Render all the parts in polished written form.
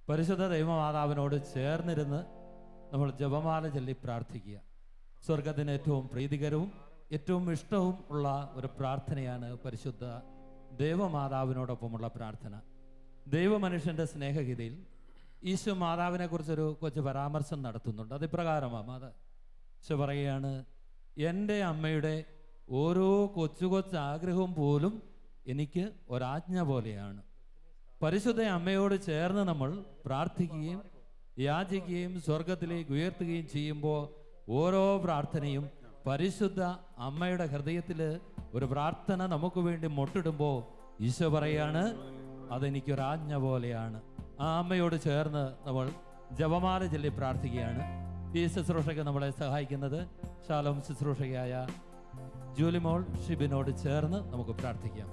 പരിശുദ്ധ ദൈവമാതാവിനോട് ചേർന്നിരുന്ന് നമ്മൾ ജപമാല ചൊല്ലി പ്രാർത്ഥിക്കുക. സ്വർഗത്തിന് ഏറ്റവും പ്രീതികരവും ഏറ്റവും ഇഷ്ടവും ഉള്ള ഒരു പ്രാർത്ഥനയാണ് പരിശുദ്ധ ദൈവമാതാവിനോടൊപ്പമുള്ള പ്രാർത്ഥന. ദൈവമനുഷ്യൻ്റെ സ്നേഹഗീതയിൽ ഈശോ മാതാവിനെ കുറിച്ചൊരു കൊച്ചു പരാമർശം നടത്തുന്നുണ്ട്. അതിപ്രകാരമാണ് മാതാ ഈശോ പറയുകയാണ്, എൻ്റെ അമ്മയുടെ ഓരോ കൊച്ചു കൊച്ചാഗ്രഹവും പോലും എനിക്ക് ഒരാജ്ഞ പോലെയാണ്. പരിശുദ്ധ അമ്മയോട് ചേർന്ന് നമ്മൾ പ്രാർത്ഥിക്കുകയും യാചിക്കുകയും സ്വർഗത്തിലേക്ക് ഉയർത്തുകയും ചെയ്യുമ്പോൾ ഓരോ പ്രാർത്ഥനയും പരിശുദ്ധ അമ്മയുടെ ഹൃദയത്തിൽ ഒരു പ്രാർത്ഥന നമുക്ക് വേണ്ടി മുട്ടിടുമ്പോൾ ഈശോ പറയാണ്, അതെനിക്കൊരാജ്ഞ പോലെയാണ്. ആ അമ്മയോട് ചേർന്ന് നമ്മൾ ജപമാല ചൊല്ലി പ്രാർത്ഥിക്കുകയാണ്. ഈ ശുശ്രൂഷയ്ക്ക് നമ്മളെ സഹായിക്കുന്നത് ശാലോം ശുശ്രൂഷകയായ ജൂലിമോൾ ഷിബിനോട് ചേർന്ന് നമുക്ക് പ്രാർത്ഥിക്കാം.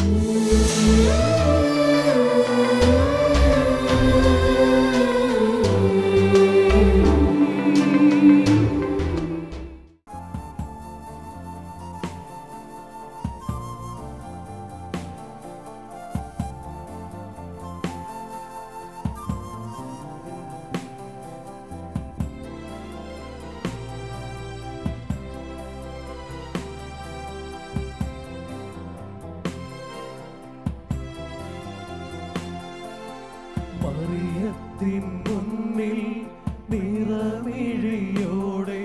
മറിയത്തിൻ മുന്നിൽ നിറമിഴിയോടെ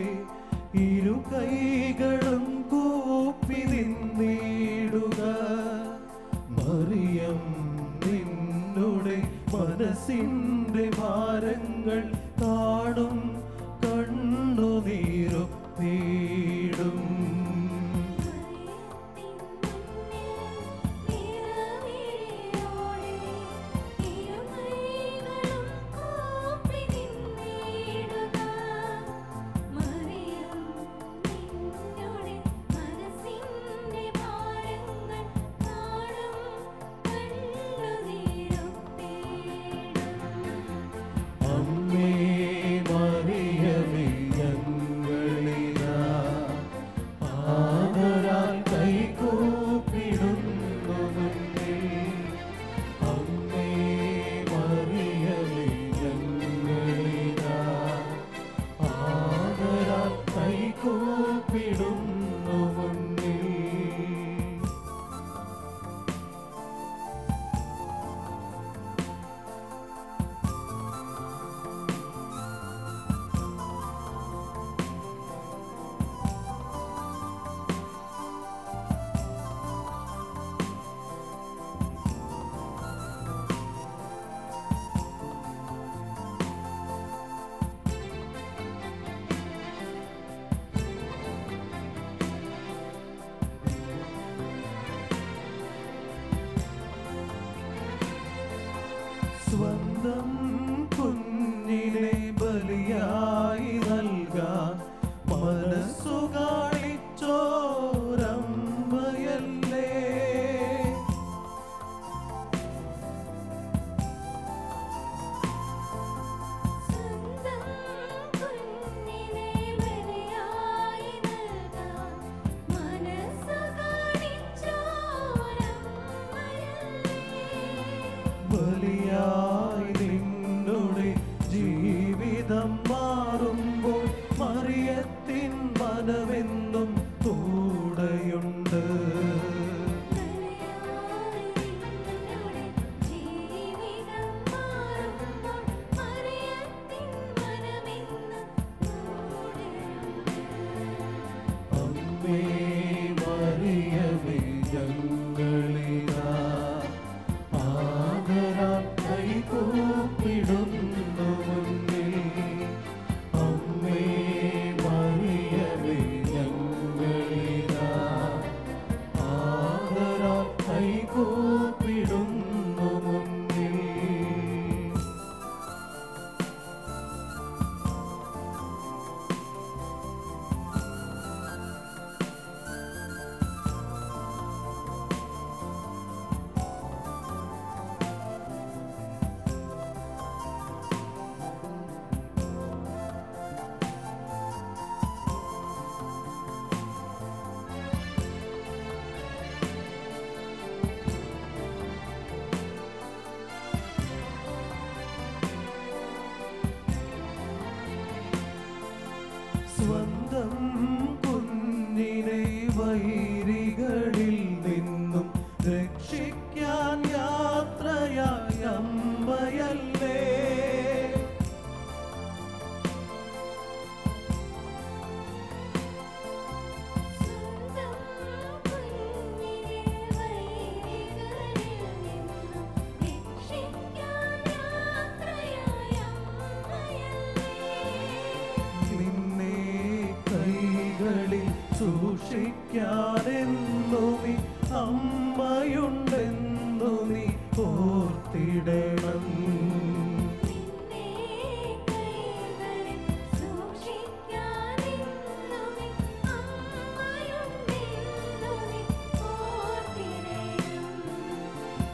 ഇരു കൈകളും കൂപ്പി നിന്നിടുക. മറിയം നിന്നുടെ മനസ്സിന്റെ ഭാരങ്ങൾ കാണും, കണ്ണുനീരൊപ്പിടും. സ്വന്തം കുഞ്ഞിനെ ബലിയായി നൽകാൻ മനസ്സു കാണിച്ചോരമ്മയല്ലേ. ബലിയായി നിന്നുടെ ജീവിതം മാറുമ്പോൾ മറിയത്തിൻ മനമെന്നും കൂടെയുണ്ട്. അമ്മേ മറിയമേ ഞങ്ങളിതാ ആദരാൽ കൈകൂപ്പിടുന്നു മുന്നിൽ. അമ്മേ മറിയമേ ഞങ്ങളിതാ ആദരാൽ കൈകൂപ്പിടുന്നു മുന്നിൽ. വൈരികളിൽ നിന്നും രക്ഷിക്കാൻ യാത്രയായ അമ്മയല്ലേ. സൂക്ഷിക്കാനെന്നു നീ അമ്മയുണ്ടെന്നു നീ ഓർത്തിടണം.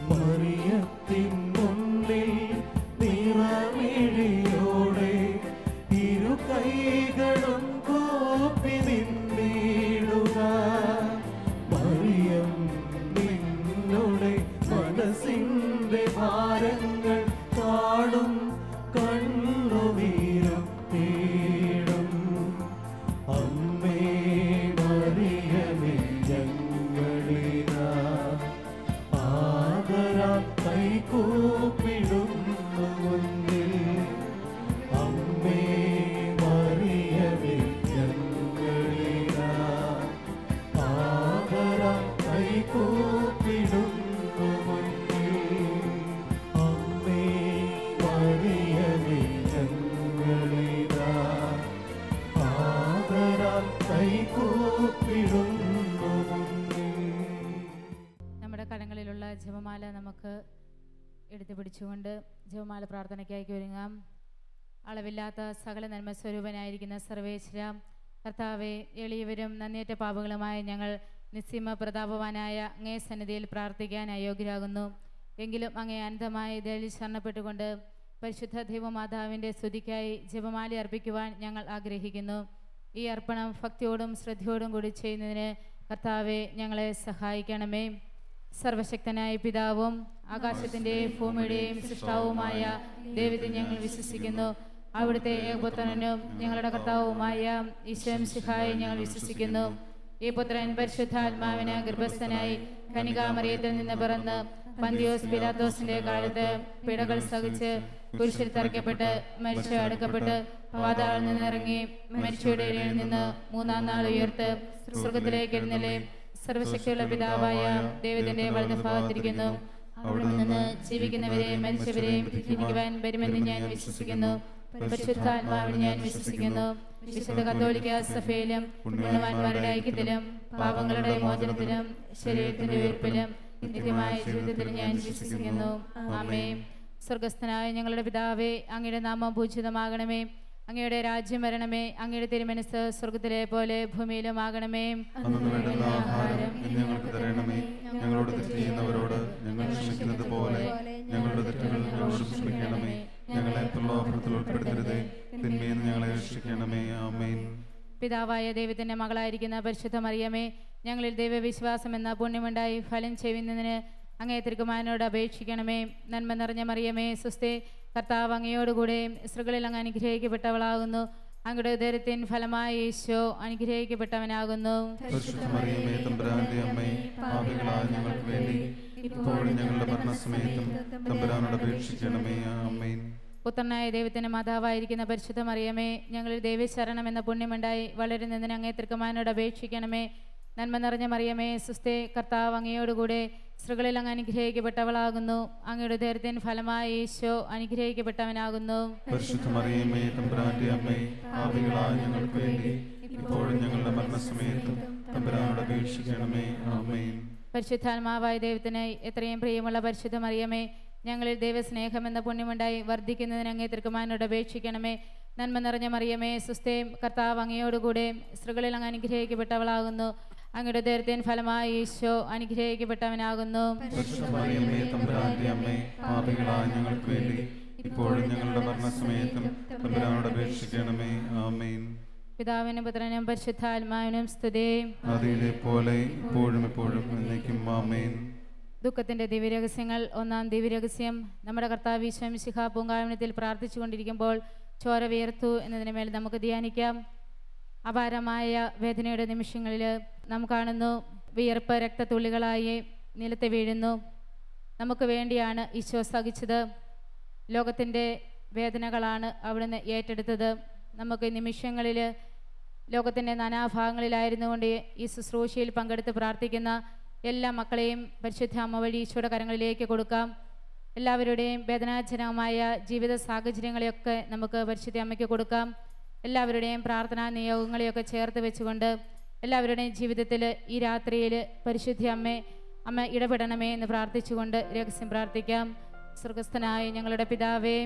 മറിയത്തിൻ മുന്നിൽ നിറമിഴിയോടെ ഇരു കൈകളും കൂപ്പി നിന്നിടുക. മറിയം നിന്നുടെ മനസ്സിന്റെ ഭാരങ്ങൾ കാണും, കണ്ണുനീരും തേടും. അമ്മേ മറിയമേ ഞങ്ങളിതാ ആദരാൽ കൈകൂപ്പിടുന്നു മുന്നിൽ. അമ്മേ മറിയമേ ഞങ്ങളിതാ ആദരാൽ കൈകൂപ്പിടുന്നു മുന്നിൽ. അമ്മേ മറിയമേ ഞങ്ങളിതാ ആദരാൽ കൈകൂപ്പിടുന്നു മുന്നിൽ. നമ്മുടെ കരങ്ങളിലുള്ള ജപമാല നമുക്ക് എടുത്തു പിടിച്ചുകൊണ്ട് ജപമാല പ്രാർത്ഥനയ്ക്കായി ഒരുങ്ങാം. അളവില്ലാത്ത സകല നന്മ സ്വരൂപനായിരിക്കുന്ന സർവേശ്വര കർത്താവെ, എളിയവരും നന്ദിയേറ്റ പാപങ്ങളുമായ ഞങ്ങൾ നിസ്സീമ പ്രതാപവാനായ അങ്ങേ സന്നിധിയിൽ പ്രാർത്ഥിക്കാൻ അയോഗ്യരാകുന്നു. എങ്കിലും അങ്ങേ അനന്തമായി ദയയിൽ ശരണപ്പെട്ടുകൊണ്ട് പരിശുദ്ധ ദൈവമാതാവിൻ്റെ സ്തുതിക്കായി ജപമാല അർപ്പിക്കുവാൻ ഞങ്ങൾ ആഗ്രഹിക്കുന്നു. ഈ അർപ്പണം ഭക്തിയോടും ശ്രദ്ധയോടും കൂടി ചെയ്യുന്നതിന് കർത്താവെ ഞങ്ങളെ സഹായിക്കണമേ. സർവശക്തനായ പിതാവും ആകാശത്തിൻ്റെയും ഭൂമിയുടെയും സൃഷ്ടാവുമായ ദൈവത്തെ ഞങ്ങൾ വിശ്വസിക്കുന്നു. അവിടുത്തെ ഏകപുത്രനും ഞങ്ങളുടെ കർത്താവുമായ ഈശോമിശിഹായെ ഞങ്ങൾ വിശ്വസിക്കുന്നു. ഈ പുത്രൻ പരിശുദ്ധാത്മാവിന് ഗർഭസ്ഥനായി കന്യകാമറിയത്തിൽ നിന്ന് പിറന്ന് പന്തിയോസ് പിലാത്തോസിന്റെ കാലത്ത് പിഴകൾ സഹിച്ച് കുരിശിൽ തറയ്ക്കപ്പെട്ട് മരിച്ചു അടക്കപ്പെട്ട് പാതാളിൽ നിന്നിറങ്ങി മരിച്ചവരുടെ ഇടയിൽ നിന്ന് മൂന്നാം നാൾ ഉയർത്ത് സ്വർഗത്തിലേക്ക് എഴുന്നള്ളി സർവശക്തിയുള്ള പിതാവായ ദൈവത്തിന്റെ വലതുഭാഗത്തിരിക്കുന്നു. അവിടെ നിന്ന് ജീവിക്കുന്നവരെയും മരിച്ചവരെയും വിധിക്കുവാൻ വരുമെന്ന് ഞാൻ വിശ്വസിക്കുന്നു. പരിശുദ്ധാത്മാവിൽ ഞാൻ വിശ്വസിക്കുന്നു. വിശുദ്ധ കത്തോലിക്ക സഭയിലും പുണ്യവാന്മാരുടെ ഐക്യത്തിലും പാപങ്ങളുടെ മോചനത്തിലും ശരീരത്തിന്റെ ഉയർപ്പിലും നിത്യമായ ജീവിതത്തിലും ഞാൻ വിശ്വസിക്കുന്നു. ആമേൻ. സ്വർഗസ്ഥനായ ഞങ്ങളുടെ പിതാവേ, അങ്ങയുടെ നാമം പൂജിതമാകണമേ. അങ്ങയുടെ രാജ്യം വരണമേ. അങ്ങയുടെ തിരുമനസ്സ് സ്വർഗത്തിലെ പോലെ ഭൂമിയിലും ആകണമേ. ഞങ്ങൾക്ക് തരണമേ. ഞങ്ങളോട് തെറ്റ് ചെയ്യുന്നവരോട് ഞങ്ങൾ ക്ഷമിക്കുന്നത് പോലെ ഞങ്ങളുടെ തെറ്റുകൾ ഞങ്ങളോട് ക്ഷമിക്കണമേ. ഞങ്ങളെ പ്രലോഭനത്തിൽ ഉൾപ്പെടുത്തരുതേ, തിന്മയിൽ നിന്ന് ഞങ്ങളെ രക്ഷിക്കണമേ. ആമേൻ. പിതാവായ ദൈവത്തിന്റെ മകളായിരിക്കുന്ന പരിശുദ്ധ മറിയമേ, ഞങ്ങളിൽ ദൈവവിശ്വാസം എന്ന പുണ്യമുണ്ടായി ഫലം ചെയ്യുന്നതിന് അങ്ങേ തിരുക്കുമാരനോട് അപേക്ഷിക്കണമേ. നന്മ നിറഞ്ഞ മറിയമേ, സ്വസ്തി, കർത്താവ് അങ്ങയോടുകൂടെ സ്ത്രീകളിൽ അങ്ങ് അനുഗ്രഹിക്കപ്പെട്ടവളാകുന്നു. അങ്ങയുടെ ഉദരത്തിൻ ഫലമായി ഈശോ അനുഗ്രഹിക്കപ്പെട്ടവനാകുന്നു. പരിശുദ്ധ മറിയമേ, തമ്പുരാന്റെ അമ്മേ, പാപികളായ ഞങ്ങൾക്ക് വേണ്ടി ഇപ്പോഴും ഞങ്ങളുടെ മരണസമയത്തും തമ്പുരാനോട് അപേക്ഷിക്കണമേ. ആമേൻ. പുത്രനായ ദൈവത്തിന്റെ മാതാവായിരിക്കുന്ന പരിശുദ്ധ മറിയമേ, ഞങ്ങളിൽ ദൈവശരണം എന്ന പുണ്യമുണ്ടായി വളരുന്നതിന് അങ്ങേ തിരുക്കുമാരനോട് അപേക്ഷിക്കണമേ. നന്മ നിറഞ്ഞ മറിയമേ, സ്വസ്തി, കർത്താവ് അങ്ങയോടുകൂടെ സ്ത്രീകളിൽ അങ്ങ് അനുഗ്രഹിക്കപ്പെട്ടവളാകുന്നു. അങ്ങയുടെ ഉദരത്തിൻ ഫലമായി ഈശോ അനുഗ്രഹിക്കപ്പെട്ടവനാകുന്നു. പരിശുദ്ധ മറിയമേ, തമ്പുരാന്റെ അമ്മേ, പാപികളായ ഞങ്ങൾക്ക് വേണ്ടി ഇപ്പോഴും ഞങ്ങളുടെ മരണസമയത്തും തമ്പുരാനോട് അപേക്ഷിക്കണമേ. ആമേൻ. പരിശുദ്ധാത്മാവായ ദൈവത്തിന് എത്രയും പ്രിയമുള്ള പരിശുദ്ധ മറിയമേ, ഞങ്ങളിൽ ദൈവസ്നേഹം എന്ന പുണ്യമുണ്ടായി വർദ്ധിക്കുന്നതിന് അങ്ങേ തിരുക്കുമാരനോട് അപേക്ഷിക്കണമേ. നന്മ നിറഞ്ഞ മറിയമേ, സ്വസ്തി, കർത്താവ് അങ്ങയോടുകൂടെ സ്ത്രീകളിൽ അങ്ങ് അനുഗ്രഹിക്കപ്പെട്ടവളാകുന്നു. അങ്ങയുടെ ഉദരത്തിൻ ഫലമായി ഈശോ അനുഗ്രഹിക്കപ്പെട്ടവനാകുന്നു. പരിശുദ്ധ മറിയമേ, തമ്പുരാന്റെ അമ്മേ, പാപികളായ ഞങ്ങൾക്ക് വേണ്ടി ഇപ്പോഴും ഞങ്ങളുടെ മരണസമയത്തും തമ്പുരാനോട് അപേക്ഷിക്കണമേ. ആമേൻ. പിതാവിനും പുത്രനും പരിശുദ്ധാത്മാവിനും സ്തുതി. അതിലെ പോലെ ഇപ്പോഴും എപ്പോഴും എന്നേക്കും. ആമേൻ. ദുഃഖത്തിന്റെ ദിവ്യരഹസ്യങ്ങൾ. ഒന്നാം ദിവ്യരഹസ്യം. നമ്മുടെ കർത്താവ് ഈശോ മിശിഹാ പൂങ്കാവനത്തിൽ പ്രാർത്ഥിച്ചു കൊണ്ടിരിക്കുമ്പോൾ ചോര വിയർത്തു എന്നതിന് മേൽ നമുക്ക് ധ്യാനിക്കാം. അപാരമായ വേദനയുടെ നിമിഷങ്ങളിൽ നാം കാണുന്നു, വിയർപ്പ് രക്തത്തുള്ളികളായി നിലത്ത് വീഴുന്നു. നമുക്ക് വേണ്ടിയാണ് ഈശോ സഹിച്ചത്. ലോകത്തിൻ്റെ വേദനകളാണ് അവിടുന്ന് ഏറ്റെടുത്തത്. നമുക്ക് നിമിഷങ്ങളിൽ ലോകത്തിൻ്റെ നാനാഭാഗങ്ങളിലായിരുന്നു കൊണ്ട് ഈ ശുശ്രൂഷയിൽ പങ്കെടുത്ത് പ്രാർത്ഥിക്കുന്ന എല്ലാ മക്കളെയും പരിശുദ്ധ അമ്മ വഴി ഈശോയുടെ കരങ്ങളിലേക്ക് കൊടുക്കാം. എല്ലാവരുടെയും വേദനാജനകമായ ജീവിത സാഹചര്യങ്ങളെയൊക്കെ നമുക്ക് പരിശുദ്ധ അമ്മയ്ക്ക് കൊടുക്കാം. എല്ലാവരുടെയും പ്രാർത്ഥനാ നിയോഗങ്ങളെയൊക്കെ ചേർത്ത് വെച്ചുകൊണ്ട് എല്ലാവരുടെയും ജീവിതത്തിൽ ഈ രാത്രിയിൽ പരിശുദ്ധ അമ്മ ഇടപെടണമേ എന്ന് പ്രാർത്ഥിച്ചുകൊണ്ട് രഹസ്യം പ്രാർത്ഥിക്കാം. സ്വർഗസ്ഥനായ ഞങ്ങളുടെ പിതാവേ,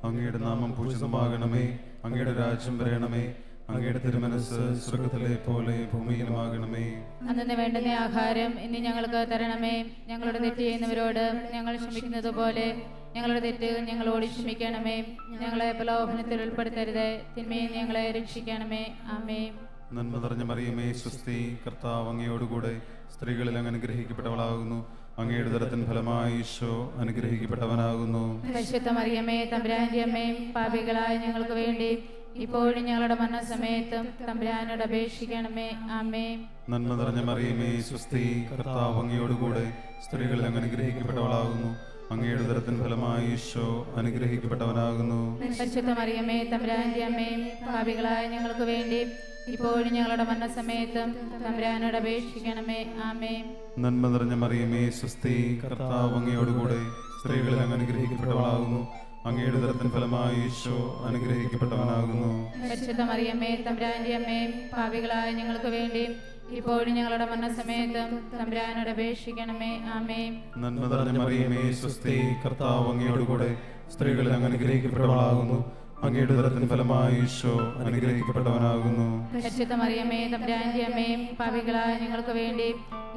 അങ്ങയുടെ നാമം പൂജിതമാകണമേ, അങ്ങയുടെ രാജ്യം വരണമേ, അങ്ങയുടെ തിരുമനസ് സ്വർഗ്ഗത്തിലെ പോലെ ഭൂമിയിലുമാകണമേ. അന്നു വേണ്ടുന്ന ആഹാരം ഇന്ന് ഞങ്ങൾക്ക് തരണമേ. ഞങ്ങളുടെ തെറ്റ് ചെയ്യുന്നവരോട് ഞങ്ങൾ ക്ഷമിക്കുന്നത് പോലെ ഞങ്ങളുടെ തെറ്റ് ഞങ്ങളോട് ക്ഷമിക്കണമേ. ഞങ്ങളെ പ്രലോഭനത്തിൽ ഉൾപ്പെടുത്തരുത്, തിന്മയിൽ ഞങ്ങളെ രക്ഷിക്കണമേ. ആമേൻ. നന്മ നിറഞ്ഞ മറിയമേ, സ്വസ്തി, കർത്താവ് അങ്ങയോടുകൂടെ സ്ത്രീകളിൽ അങ്ങ് അനുഗ്രഹിക്കപ്പെട്ടവളാകുന്നു. അങ്ങയുടെ ഉദരത്തിൻ ഫലമായി ഈശോ അനുഗ്രഹിക്കപ്പെട്ടവനാകുന്നു. പരിശുദ്ധ മറിയമേ, തമ്പുരാന്റെ അമ്മേ, പാപികളായ ഞങ്ങൾക്ക് വേണ്ടി ഇപ്പോഴും ഞങ്ങളുടെ മരണസമയത്തും തമ്പുരാനോട് അപേക്ഷിക്കണമേ. ആമേൻ. നന്മ നിറഞ്ഞ മറിയമേ, സ്വസ്തി, കർത്താവ് അങ്ങയോടുകൂടെ സ്ത്രീകളിൽ അങ്ങ് അനുഗ്രഹിക്കപ്പെട്ടവളാകുന്നു. അങ്ങയുടെ ഉദരത്തിൻ ഫലമായി ഈശോ അനുഗ്രഹിക്കപ്പെട്ടവനാകുന്നു. പരിശുദ്ധ മറിയമേ, തമ്പുരാന്റെ അമ്മേ, പാപികളായ ഞങ്ങൾക്ക് വേണ്ടി ഇപ്പോഴും ഞങ്ങളുടെ മരണസമയത്തും തമ്പുരാനോട് അപേക്ഷിക്കണമേ. ആമേൻ. നന്മ നിറഞ്ഞ മറിയമേ, സ്വസ്തി, കർത്താവ് അങ്ങയോടുകൂടെ സ്ത്രീകളിൽ അങ്ങ് അനുഗ്രഹിക്കപ്പെട്ടവളാകുന്നു. അങ്ങയുടെ ഉദരത്തിൻ ഫലമായി ഈശോ അനുഗ്രഹിക്കപ്പെട്ടവനാകുന്നു. പരിശുദ്ധ മറിയമേ, തമ്പുരാന്റെ അമ്മേ, പാപികളായ ഞങ്ങൾക്ക് വേണ്ടി ഇപ്പോഴും ഞങ്ങളുടെ മരണസമയത്തും തമ്പുരാനോട് അപേക്ഷിക്കണമേ. ആമേൻ. നന്മ നിറഞ്ഞ മറിയമേ, സ്വസ്തി, കർത്താവ് അങ്ങയോടുകൂടെ സ്ത്രീകളിൽ അങ്ങ് അനുഗ്രഹിക്കപ്പെട്ടവളാകുന്നു. അങ്ങയുടെ ഉദരത്തിൻ ഫലമായി ഈശോ അനുഗ്രഹിക്കപ്പെട്ടവനാകുന്നു. പരിശുദ്ധ മറിയമേ, തമ്പുരാന്റെ അമ്മേ, പാപികളായ ഞങ്ങൾക്ക് വേണ്ടി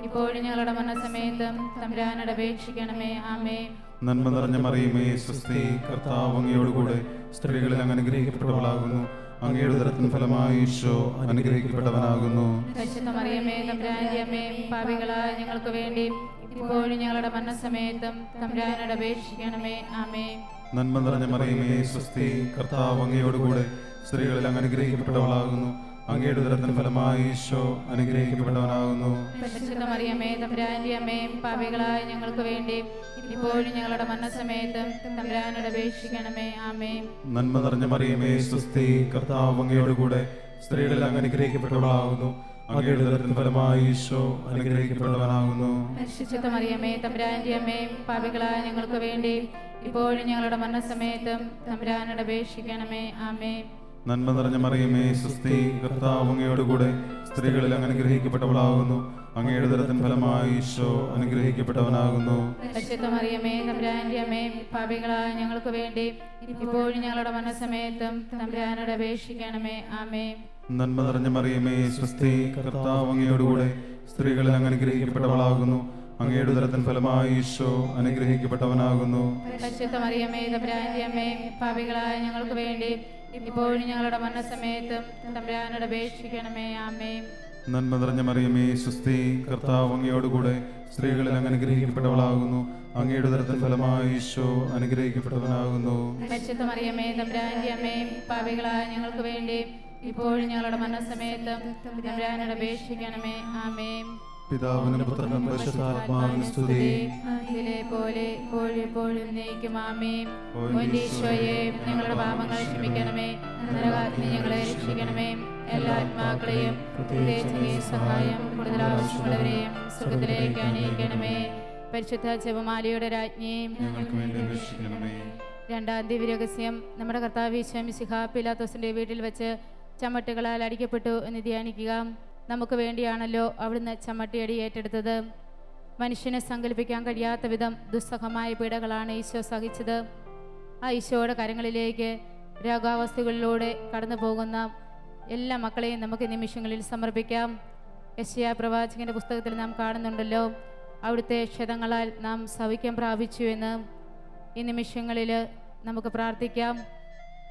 ഇപ്പോഴും ഞങ്ങളുടെ മരണസമയത്തും തമ്പുരാനോട് അപേക്ഷിക്കണമേ. ആമേൻ. നന്മ നിറഞ്ഞ മറിയമേ, സ്വസ്തി, കർത്താവ് അങ്ങയോടുകൂടെ സ്ത്രീകളിൽ അങ്ങ് അനുഗ്രഹിക്കപ്പെട്ടവളാകുന്നു. അങ്ങയുടെ ഉദരത്തിൻ ഫലമായി ഈശോ അനുഗ്രഹിക്കപ്പെട്ടവനാകുന്നു. പരിശുദ്ധ മറിയമേ, തമ്പുരാന്റെ അമ്മേ, പാപികളായ ഞങ്ങൾക്ക് വേണ്ടി ഇപ്പോഴും ഞങ്ങളുടെ മരണസമയത്തും തമ്പുരാനോട് അപേക്ഷിക്കണമേ. ആമേൻ. നന്മ നിറഞ്ഞ മറിയമേ, സ്വസ്തി, കർത്താവ് അങ്ങയോടുകൂടെ സ്ത്രീകളിൽ അങ്ങ് അനുഗ്രഹിക്കപ്പെട്ടവളാകുന്നു. അങ്ങയുടെ ഉദരത്തിൻ ഫലമായി ഈശോ അനുഗ്രഹിക്കപ്പെട്ടവനാകുന്നു. പരിശുദ്ധ മറിയമേ, തമ്പുരാന്റെ അമ്മേ, പാപികളായ ഞങ്ങൾക്ക് വേണ്ടി ഇപ്പോഴും ഞങ്ങളുടെ മരണസമയത്തും തമ്പുരാനോട് അപേക്ഷിക്കണമേ. ആമേൻ. നന്മ നിറഞ്ഞ മറിയമേ, സ്വസ്തി, കർത്താവ് അങ്ങയോടുകൂടെ സ്ത്രീകളിൽ അങ്ങ് അനുഗ്രഹിക്കപ്പെട്ടവളാകുന്നു. അങ്ങയുടെ ഉദരത്തിൻ ഫലമായി ഈശോ അനുഗ്രഹിക്കപ്പെട്ടവനാകുന്നു. പരിശുദ്ധ മറിയമേ, തമ്പുരാന്റെ അമ്മേ, പാപികളായ ഞങ്ങൾക്ക് വേണ്ടി ഇപ്പോഴും ഞങ്ങളുടെ മരണസമയത്തും തമ്പുരാനോട് അപേക്ഷിക്കണമേ. ആമേൻ. നന്മ നിറഞ്ഞ മറിയമേ, സ്വസ്തി, കർത്താവ് അങ്ങയോടുകൂടെ സ്ത്രീകളിൽ അങ്ങ് അനുഗ്രഹിക്കപ്പെട്ടവളാകുന്നു. അങ്ങയുടെ ഉദരത്തിൻ ഫലമായി ഈശോ അനുഗ്രഹിക്കപ്പെട്ടവനാകുന്നു. പരിശുദ്ധ മറിയമേ, തമ്പുരാന്റെ അമ്മേ, പാപികളായ ഞങ്ങൾക്ക് വേണ്ടി ഇപ്പോഴും ഞങ്ങളുടെ മരണസമയത്തും തമ്പുരാനോട് അപേക്ഷിക്കണമേ. ആമേൻ. നന്മ നിറഞ്ഞ മറിയമേ, സ്വസ്തി, കർത്താവ് അങ്ങയോടുകൂടെ സ്ത്രീകളിൽ അങ്ങ് അനുഗ്രഹിക്കപ്പെട്ടവളാകുന്നു. അങ്ങയുടെ ഉദരത്തിൻ ഫലമായി ഈശോ അനുഗ്രഹിക്കപ്പെട്ടവനാകുന്നു. പരിശുദ്ധ മറിയമേ, തമ്പുരാന്റെ അമ്മേ, പാപികളായ ഞങ്ങൾക്ക് വേണ്ടി ഇപ്പോഴും ഞങ്ങളുടെ മരണസമയത്തും തമ്പുരാനോട് അപേക്ഷിക്കണമേ. ആമേൻ. നന്മ നിറഞ്ഞ മറിയമേ, സ്വസ്തി, കർത്താവ് അങ്ങയോടുകൂടെ സ്ത്രീകളിൽ അങ്ങ് അനുഗ്രഹിക്കപ്പെട്ടവളാകുന്നു. അങ്ങയുടെ ഉദരത്തിൻ ഫലമായി ഈശോ അനുഗ്രഹിക്കപ്പെട്ടവനാകുന്നു. പരിശുദ്ധ മറിയമേ, തമ്പുരാന്റെ അമ്മേ, പാപികളായ ഞങ്ങൾക്ക് വേണ്ടി ഇപ്പോഴും ഞങ്ങളുടെ മരണസമയത്തും തമ്പുരാനോട് അപേക്ഷിക്കണമേ. ആമേൻ. പിതാവിനും പുത്രനും പരിശുദ്ധാത്മാവിനും സ്തുതി. അതിലെ പോലെ എപ്പോഴും നയിക്കും. ആമേൻ. ഈശോയെ, ഞങ്ങളുടെ പാപങ്ങൾ ക്ഷമിക്കണമേ, നരകാഗ്നി ഞങ്ങളെ രക്ഷിക്കണമേ, എല്ലാ ആത്മാക്കളെയും പ്രത്യേകിച്ച് നീ സഹായം കൂടുതൽ ആവശ്യമുള്ളവരെയും സ്വർഗ്ഗത്തിലേക്ക് അണിയിക്കണമേ. പരിശുദ്ധ ജപമാലയുടെ രാജ്ഞിയും ഞങ്ങൾക്ക് വേണ്ടി അപേക്ഷിക്കണമേ. രണ്ടാം ദിവ്യരഹസ്യം. നമ്മുടെ കർത്താവ് ഈശോ മിശിഹാ പിലാത്തോസിന്റെ വീട്ടിൽ വെച്ച് ചമ്മട്ടുകളാൽ അടിക്കപ്പെട്ടു എന്ന് ധ്യാനിക്കുക. നമുക്ക് വേണ്ടിയാണല്ലോ അവിടുന്ന് ചമ്മട്ടിയടി ഏറ്റെടുത്തത്. മനുഷ്യനെ സങ്കല്പിക്കാൻ കഴിയാത്ത വിധം ദുസ്സഹമായ പീഡകളാണ് ഈശോ സഹിച്ചത്. ആ ഈശോയുടെ കരങ്ങളിലേക്ക് രോഗാവസ്ഥകളിലൂടെ കടന്നു പോകുന്ന എല്ലാ മക്കളെയും നമുക്ക് നിമിഷങ്ങളിൽ സമർപ്പിക്കാം. യെശയ്യാ പ്രവാചകന്റെ പുസ്തകത്തിൽ നാം കാണുന്നുണ്ടല്ലോ, അവിടുത്തെ ക്ഷതങ്ങളാൽ നാം സൗഖ്യം പ്രാപിച്ചു എന്ന്. ഈ നിമിഷങ്ങളിൽ നമുക്ക് പ്രാർത്ഥിക്കാം.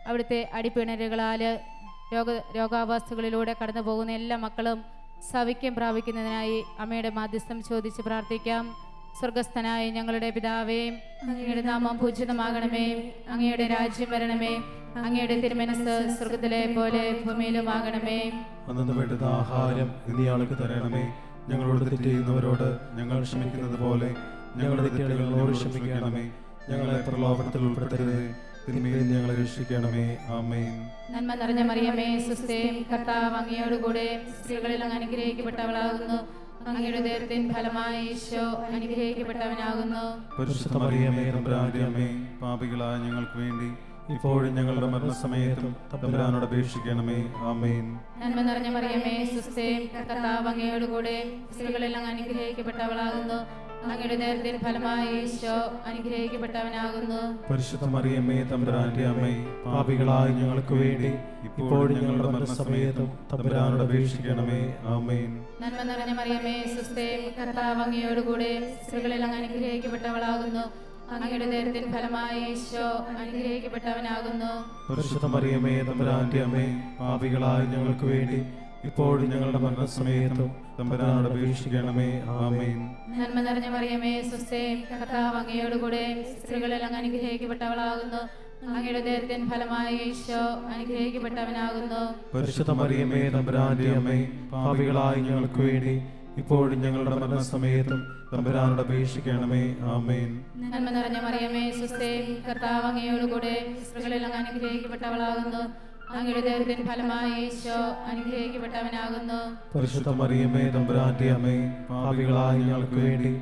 അവിടുത്തെ അടിപ്പിണരുകളാൽ രോഗാവസ്ഥകളിലൂടെ കടന്നു പോകുന്ന എല്ലാ മക്കളും സൗഖ്യം പ്രാപിക്കുന്നതിനായി അമ്മയുടെ മാധ്യസ്ഥം ചോദിച്ച് പ്രാർത്ഥിക്കാം. സ്വർഗസ്ഥനായ ഞങ്ങളുടെ പിതാവേ, അങ്ങയുടെ നാമം പൂജിതമാകണമേ, അങ്ങയുടെ രാജ്യം വരണമേ, അങ്ങയുടെ തിരുമനസ് സ്വർഗ്ഗത്തിലെ പോലെ ഭൂമിയിലുമാകണമേ. അന്നു വേണ്ടുന്ന ആഹാരം ഇന്ന് ഞങ്ങൾക്ക് തരണമേ. ഞങ്ങളോട് തെറ്റ് ചെയ്യുന്നവരോട് ഞങ്ങൾ ക്ഷമിക്കുന്നത് പോലെ ഞങ്ങളുടെ തെറ്റുകൾ ഞങ്ങളോട് ക്ഷമിക്കണമേ. ഞങ്ങളെ പ്രലോഭനത്തിൽ ഉൾപ്പെടുത്തരുത്, തിന്മയിൽ ഞങ്ങളെ രക്ഷിക്കണമേ. ആമേൻ. നന്മ നിറഞ്ഞ മറിയമേ, സ്വസ്തി, കർത്താവ് അങ്ങയോടുകൂടെ സ്ത്രീകളിൽ അങ്ങ് അനുഗ്രഹിക്കപ്പെട്ടവളാകുന്നു. അങ്ങയുടെ ഉദരത്തിൻ ഫലമായി ഈശോ അനുഗ്രഹിക്കപ്പെട്ടവനാകുന്നു. പരിശുദ്ധ മറിയമേ, തമ്പുരാന്റെ അമ്മേ, പാപികളായ ഞങ്ങൾക്ക് വേണ്ടി ഇപ്പോഴും ഞങ്ങളുടെ മരണസമയത്തും തമ്പുരാനോട് അപേക്ഷിക്കണമേ. ആമേൻ. നന്മ നിറഞ്ഞ മറിയമേ, സ്വസ്തി, കർത്താവ് അങ്ങയോടുകൂടെ സ്ത്രീകളിൽ അങ്ങ് അനുഗ്രഹിക്കപ്പെട്ടവളാകുന്നു. അങ്ങയുടെ ഉദരത്തിൻ ഫലമായി ഈശോ അനുഗ്രഹിക്കപ്പെട്ടവനാകുന്നു. പരിശുദ്ധ മറിയമേ, തമ്പുരാന്റെ അമ്മേ, പാപികളായ ഞങ്ങൾക്ക് വേണ്ടി ഇപ്പോഴും ഞങ്ങളുടെ മരണസമയത്തും തമ്പുരാനോട് അപേക്ഷിക്കണമേ. ആമേൻ. നന്മ നിറഞ്ഞ മറിയമേ, സ്വസ്തി, കർത്താവ് അങ്ങയോടുകൂടെ സ്ത്രീകളിൽ അങ്ങ് അനുഗ്രഹിക്കപ്പെട്ടവളാകുന്നു. അങ്ങയുടെ ഉദരത്തിൻ ഫലമായി ഈശോ അനുഗ്രഹിക്കപ്പെട്ടവനാകുന്നു. പരിശുദ്ധ മറിയമേ, തമ്പുരാന്റെ അമ്മേ, പാപികളായ ഞങ്ങൾക്ക് വേണ്ടി ഇപ്പോഴും ഞങ്ങളുടെ മരണസമയത്തും തമ്പുരാനോട് അപേക്ഷിക്കണമേ. ആമേൻ. നന്മ നിറഞ്ഞ മറിയമേ, സ്വസ്തി, കർത്താവ് അങ്ങയോടുകൂടെ സ്ത്രീകളിൽ അങ്ങ് അനുഗ്രഹിക്കപ്പെട്ടവളാകുന്നു. അങ്ങയുടെ ഉദരത്തിൻ ഫലമായി ഈശോ അനുഗ്രഹിക്കപ്പെട്ടവനാകുന്നു. പരിശുദ്ധ മറിയമേ, തമ്പുരാന്റെ അമ്മേ, പാപികളായ ഞങ്ങൾക്ക് വേണ്ടി ഇപ്പോഴും ഞങ്ങളുടെ മരണസമയത്തും തമ്പുരാനോട് അപേക്ഷിക്കണമേ. ആമേൻ. നന്മ നിറഞ്ഞ മറിയമേ, സ്വസ്തി, കർത്താവ് അങ്ങയോടുകൂടെ സ്ത്രീകളിൽ അങ്ങ് അനുഗ്രഹിക്കപ്പെട്ടവളാകുന്നു. അങ്ങയുടെ ഉദരത്തിൻ ഫലമായി ഈശോ അനുഗ്രഹിക്കപ്പെട്ടവനാകുന്നു. പരിശുദ്ധ മറിയമേ, തമ്പുരാന്റെ അമ്മേ, പാപികളായ ഞങ്ങൾക്ക് വേണ്ടി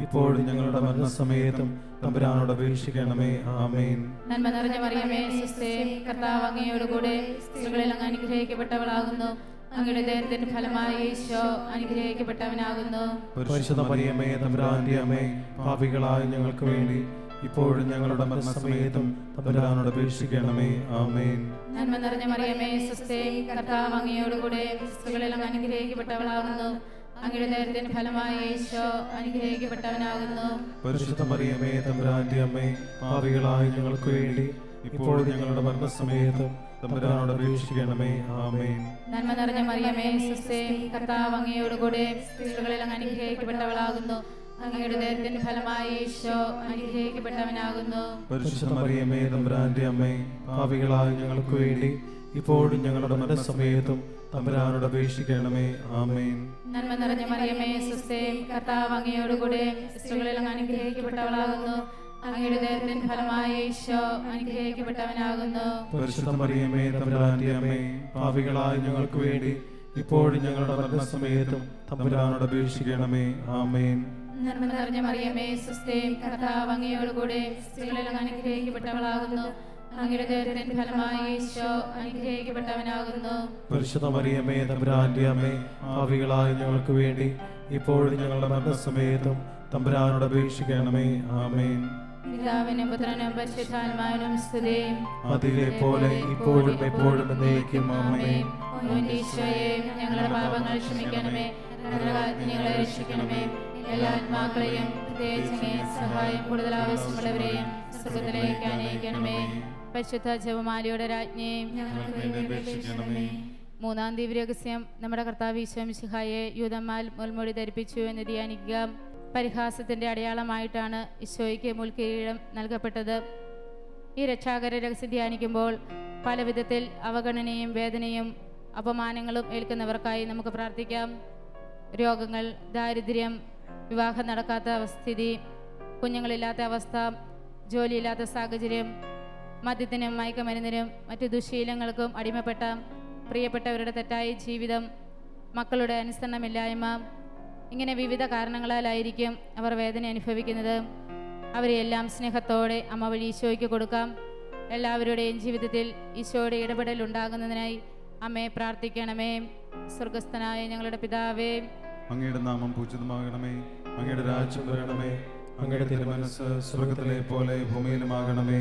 ഇപ്പോഴും ഞങ്ങളുടെ മരണസമയത്തും തമ്പുരാനോട് അപേക്ഷിക്കണമേ. ആമേൻ. നന്മ നിറഞ്ഞ മറിയമേ, സ്വസ്തി, കർത്താവ് അങ്ങയോടുകൂടെ സ്ത്രീകളിൽ അങ്ങ് അനുഗ്രഹിക്കപ്പെട്ടവളാകുന്നു. അങ്ങയുടെ ഉദരത്തിൻ ഫലമായി ഈശോ അനുഗ്രഹിക്കപ്പെട്ടവനാകുന്നു. പരിശുദ്ധ മറിയമേ, തമ്പുരാന്റെ അമ്മേ, പാപികളായ ഞങ്ങൾക്ക് വേണ്ടി ഇപ്പോഴും ഞങ്ങളുടെ മരണസമയത്തും തമ്പുരാനോട് അപേക്ഷിക്കണമേ. ആമേൻ. നന്മ നിറഞ്ഞ മറിയമേ, സ്വസ്തി, കർത്താവ് അങ്ങയോടുകൂടെ സ്ത്രീകളിൽ അങ്ങ് അനുഗ്രഹിക്കപ്പെട്ടവളാകുന്നു. അങ്ങയുടെ ഉദരത്തിൻ ഫലമായി ഈശോ അനുഗ്രഹിക്കപ്പെട്ടവനാകുന്നു. പരിശുദ്ധ മറിയമേ, തമ്പുരാന്റെ അമ്മേ, പാപികളായ ഞങ്ങൾക്ക് വേണ്ടി ഇപ്പോഴും ഞങ്ങളുടെ മരണസമയത്തും തമ്പുരാനോട് അപേക്ഷിക്കണമേ. ആമേൻ. നന്മ നിറഞ്ഞ മറിയമേ, സ്വസ്തി, കർത്താവ് അങ്ങയോടുകൂടെ സ്ത്രീകളിൽ അങ്ങ് അനുഗ്രഹിക്കപ്പെട്ടവളാകുന്നു. അങ്ങയുടെ ഉദരത്തിൻ ഫലമായി ഈശോ അനുഗ്രഹിക്കപ്പെട്ടവനാകുന്നു. പരിശുദ്ധ മറിയമേ, തമ്പുരാന്റെ അമ്മേ, പാപികളായ ഞങ്ങൾക്ക് വേണ്ടി ഇപ്പോഴും ഞങ്ങളുടെ മരണസമയത്തും തമ്പുരാനോട് അപേക്ഷിക്കണമേ. ആമേൻ. നന്മ നിറഞ്ഞ മറിയമേ, സ്വസ്തി, കർത്താവ് അങ്ങയോടുകൂടെ സ്ത്രീകളിൽ അങ്ങ് അനുഗ്രഹിക്കപ്പെട്ടവളാകുന്നു. അങ്ങയുടെ ഉദരത്തിൻ ഫലമായി ഈശോ അനുഗ്രഹിക്കപ്പെട്ടവനാകുന്നു. പരിശുദ്ധ മറിയമേ, തമ്പുരാന്റെ അമ്മേ, പാപികളായ ഞങ്ങൾക്ക് വേണ്ടി ഇപ്പോഴും ഞങ്ങളുടെ മരണസമയത്തും തമ്പുരാനോട് അപേക്ഷിക്കണമേ. ആമേൻ. നന്മ നിറഞ്ഞ മറിയമേ, സ്വസ്തി, കർത്താവ് അങ്ങയോടുകൂടെ സ്ത്രീകളിൽ അങ്ങ് അനുഗ്രഹിക്കപ്പെട്ടവളാകുന്നു. അങ്ങയുടെ ഉദരത്തിൻ ഫലമായി ഈശോ അനുഗ്രഹിക്കപ്പെട്ടവനാകുന്നു. പരിശുദ്ധ മറിയമേ, തമ്പുരാന്റെ അമ്മേ, പാപികളായ ഞങ്ങൾക്ക് വേണ്ടി ഇപ്പോഴും ഞങ്ങളുടെ മരണസമയത്തും തമ്പുരാനോട് അപേക്ഷിക്കണമേ. ആമേൻ. പിതാവിനും പുത്രനും പരിശുദ്ധാത്മാവിനും സ്തുതി. അതിലെ പോലെ ഇപ്പോഴും എപ്പോഴും എന്നേക്കും. ആമേൻ. ഈശോയെ, ഞങ്ങളുടെ പാപങ്ങൾ ക്ഷമിക്കണമേ, ഞങ്ങളെ രക്ഷിക്കണമേ. എല്ലാ ആത്മാക്കളെയും പ്രത്യേകിച്ച് സഹായം കൂടുതൽ ആവശ്യമുള്ളവരെയും സ്വർഗ്ഗത്തിലേക്ക് അനയിക്കണമേ. പരിശുദ്ധ ജപമാലയുടെ രാജ്ഞിയും മൂന്നാം ദിവ്യരഹസ്യം നമ്മുടെ കർത്താവ് ഈശോ മിശിഹായെ യൂദന്മാർ മുൾമുടി ധരിപ്പിച്ചു എന്ന് ധ്യാനിക്കുക. പരിഹാസത്തിന്റെ അടയാളമായിട്ടാണ് ഈശോയ്ക്ക് മുൾക്കിരീടം നൽകപ്പെട്ടത്. ഈ രക്ഷാകര രഹസ്യം ധ്യാനിക്കുമ്പോൾ പല വിധത്തിൽ അവഗണനയും വേദനയും അപമാനങ്ങളും ഏൽക്കുന്നവർക്കായി നമുക്ക് പ്രാർത്ഥിക്കാം. രോഗങ്ങൾ, ദാരിദ്ര്യം, വിവാഹം നടക്കാത്ത സ്ഥിതി, കുഞ്ഞുങ്ങളില്ലാത്ത അവസ്ഥ, ജോലിയില്ലാത്ത സാഹചര്യം, മദ്യത്തിനും മയക്കുമരുന്നിനും മറ്റു ദുശ്ശീലങ്ങൾക്കും അടിമപ്പെട്ട പ്രിയപ്പെട്ടവരുടെ തെറ്റായ ജീവിതം, മക്കളുടെ അനുസരണമില്ലായ്മ, ഇങ്ങനെ വിവിധ കാരണങ്ങളാലായിരിക്കും അവർ വേദന അനുഭവിക്കുന്നത്. അവരെയെല്ലാം സ്നേഹത്തോടെ അമ്മ വഴി ഈശോയ്ക്ക് കൊടുക്കാം. എല്ലാവരുടെയും ജീവിതത്തിൽ ഈശോയുടെ ഇടപെടൽ ഉണ്ടാകുന്നതിനായി അമ്മയെ പ്രാർത്ഥിക്കണമേ. സ്വർഗസ്ഥനായ ഞങ്ങളുടെ പിതാവേ, അങ്ങയുടെ നാമം പൂജിതമാകണമേ. അങ്ങയുടെ രാജ്യം വരണമേ. അങ്ങയുടെ തിരുമനസ്സ് സ്വർഗ്ഗത്തിലെ പോലെ ഭൂമിയിലുമാകണമേ.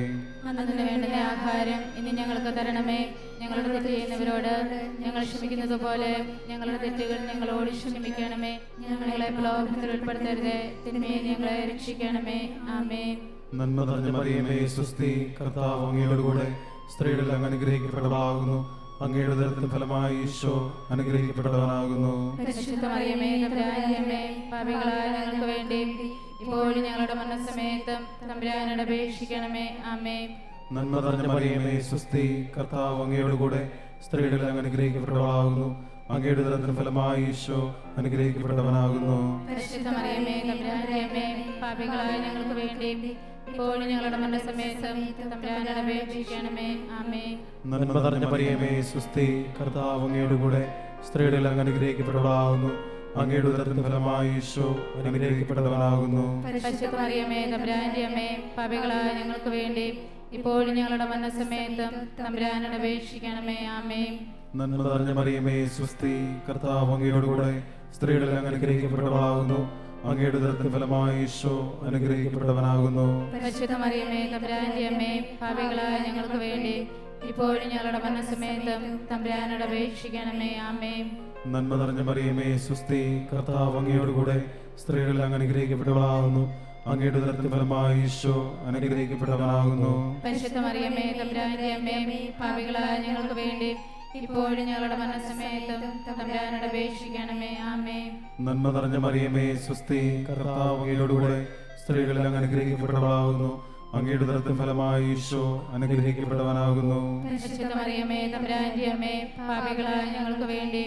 അന്നന്ന് വേണ്ടുന്ന ആഹാരം ഇനി ഞങ്ങൾക്ക് തരണമേ. ഞങ്ങളുടെ തെറ്റ് ചെയ്യുന്നവരോട് ഞങ്ങൾ ക്ഷമിക്കുന്നത് പോലെ ഞങ്ങളുടെ തെറ്റുകൾ ഞങ്ങളോട് ക്ഷമിക്കണമേ. ഞങ്ങളെ പ്രലോഭനത്തിൽ ഉൾപ്പെടുത്തരുതേ, തിന്മയെ ഞങ്ങളെ രക്ഷിക്കണമേ. ആമേൻ. നന്മ നിറഞ്ഞ മറിയമേ, സ്വസ്തി, കർത്താവ് അങ്ങയോടുകൂടെ സ്ത്രീകളിൽ അങ്ങ് അനുഗ്രഹിക്കപ്പെട്ടവളാകുന്നു. അങ്ങയുടെ ഉദരത്തിൻ ഫലമായി ഈശോ അനുഗ്രഹിക്കപ്പെട്ടവനാകുന്നു. പരിശുദ്ധ മറിയമേ, തമ്പുരാന്റെ അമ്മേ, പാപികളായ ഞങ്ങൾക്ക് വേണ്ടി ഇപ്പോഴും ഞങ്ങളുടെ മരണസമയത്തും തമ്പുരാനോട് അപേക്ഷിക്കണമേ. ആമേൻ. നന്മ നിറഞ്ഞ മറിയമേ, സ്വസ്തി, കർത്താവ് അങ്ങയോടുകൂടെ സ്ത്രീകളിൽ അങ്ങ് അനുഗ്രഹിക്കപ്പെട്ടവളാകുന്നു. അങ്ങയുടെ ഉദരത്തിൻ ഫലമായി ഈശോ അനുഗ്രഹിക്കപ്പെട്ടവനാകുന്നു. പരിശുദ്ധ മറിയമേ തമ്പുരാന്റെ അമ്മേ, പാപികളായ ഞങ്ങൾക്ക് വേണ്ടി ഇപ്പോഴും ഞങ്ങളുടെ മരണസമയത്തും തമ്പുരാനോട് അപേക്ഷിക്കണമേ. ആമേൻ. നന്മ നിറഞ്ഞ മറിയമേ സ്വസ്തി, കർത്താവ് അങ്ങയുടെ കൂടെ സ്ത്രീകളിൽ അങ്ങ് അനുഗ്രഹിക്കപ്പെട്ടവളാകുന്നു. അങ്ങയുടെ ഉദരത്തിൻ ഫലമായി ഈശോ അനുഗ്രഹിക്കപ്പെട്ടവനാകുന്നു. പരിശുദ്ധ മറിയമേ തമ്പുരാന്റെ അമ്മേ, പാപികളായ ഞങ്ങൾക്ക് വേണ്ടി ഇപ്പോഴും ഞങ്ങളുടെ മരണസമയത്തും തമ്പുരാനോട് അപേക്ഷിക്കണമേ. ആമേൻ. നന്മ നിറഞ്ഞ മറിയമേ സ്വസ്തി, കർത്താവ് അങ്ങയുടെ കൂടെ സ്ത്രീകളിൽ അങ്ങ് അനുഗ്രഹിക്കപ്പെട്ടവളാകുന്നു. അങ്ങയുടെ ഉദരത്തിൻ ഫലമായി ഈശോ അനുഗ്രഹിക്കപ്പെട്ടവനാകുന്നു. പരിശുദ്ധ മറിയമേ തമ്പുരാന്റെ അമ്മേ, പാപികളായ ഞങ്ങൾക്ക് വേണ്ടി ഇപ്പോഴും ഞങ്ങളുടെ മരണസമയത്തും തമ്പുരാനോട് അപേക്ഷിക്കണമേ. ആമേൻ. നന്മ നിറഞ്ഞ മറിയമേ സ്വസ്തി, കർത്താവ് അങ്ങയുടെ കൂടെ സ്ത്രീകളിൽ അങ്ങ് അനുഗ്രഹിക്കപ്പെട്ടവളാകുന്നു. അങ്ങയുടെ ഉദരത്തിൻ ഫലമായി ഈശോ അനുഗ്രഹിക്കപ്പെട്ടവനാകുന്നു. പരിശുദ്ധ മറിയമേ തമ്പുരാന്റെ അമ്മേ, പാപികളായ ഞങ്ങൾക്ക് വേണ്ടി ഇപ്പോഴും ഞങ്ങളുടെ മരണസമയത്തും തമ്പുരാനോട് അപേക്ഷിക്കണമേ. ആമേൻ. നന്മ നിറഞ്ഞ മറിയമേ സ്വസ്തി, കർത്താവ് അങ്ങയുടെ കൂടെ സ്ത്രീകളിൽ അങ്ങ് അനുഗ്രഹിക്കപ്പെട്ടവളാകുന്നു. അങ്ങയുടെ ഉദരത്തിൻ ഫലമായി ഈശോ അനുഗ്രഹിക്കപ്പെട്ടവനാകുന്നു. പരിശുദ്ധ മറിയമേ തമ്പുരാന്റെ അമ്മേ, പാപികളായ ഞങ്ങൾക്ക് വേണ്ടി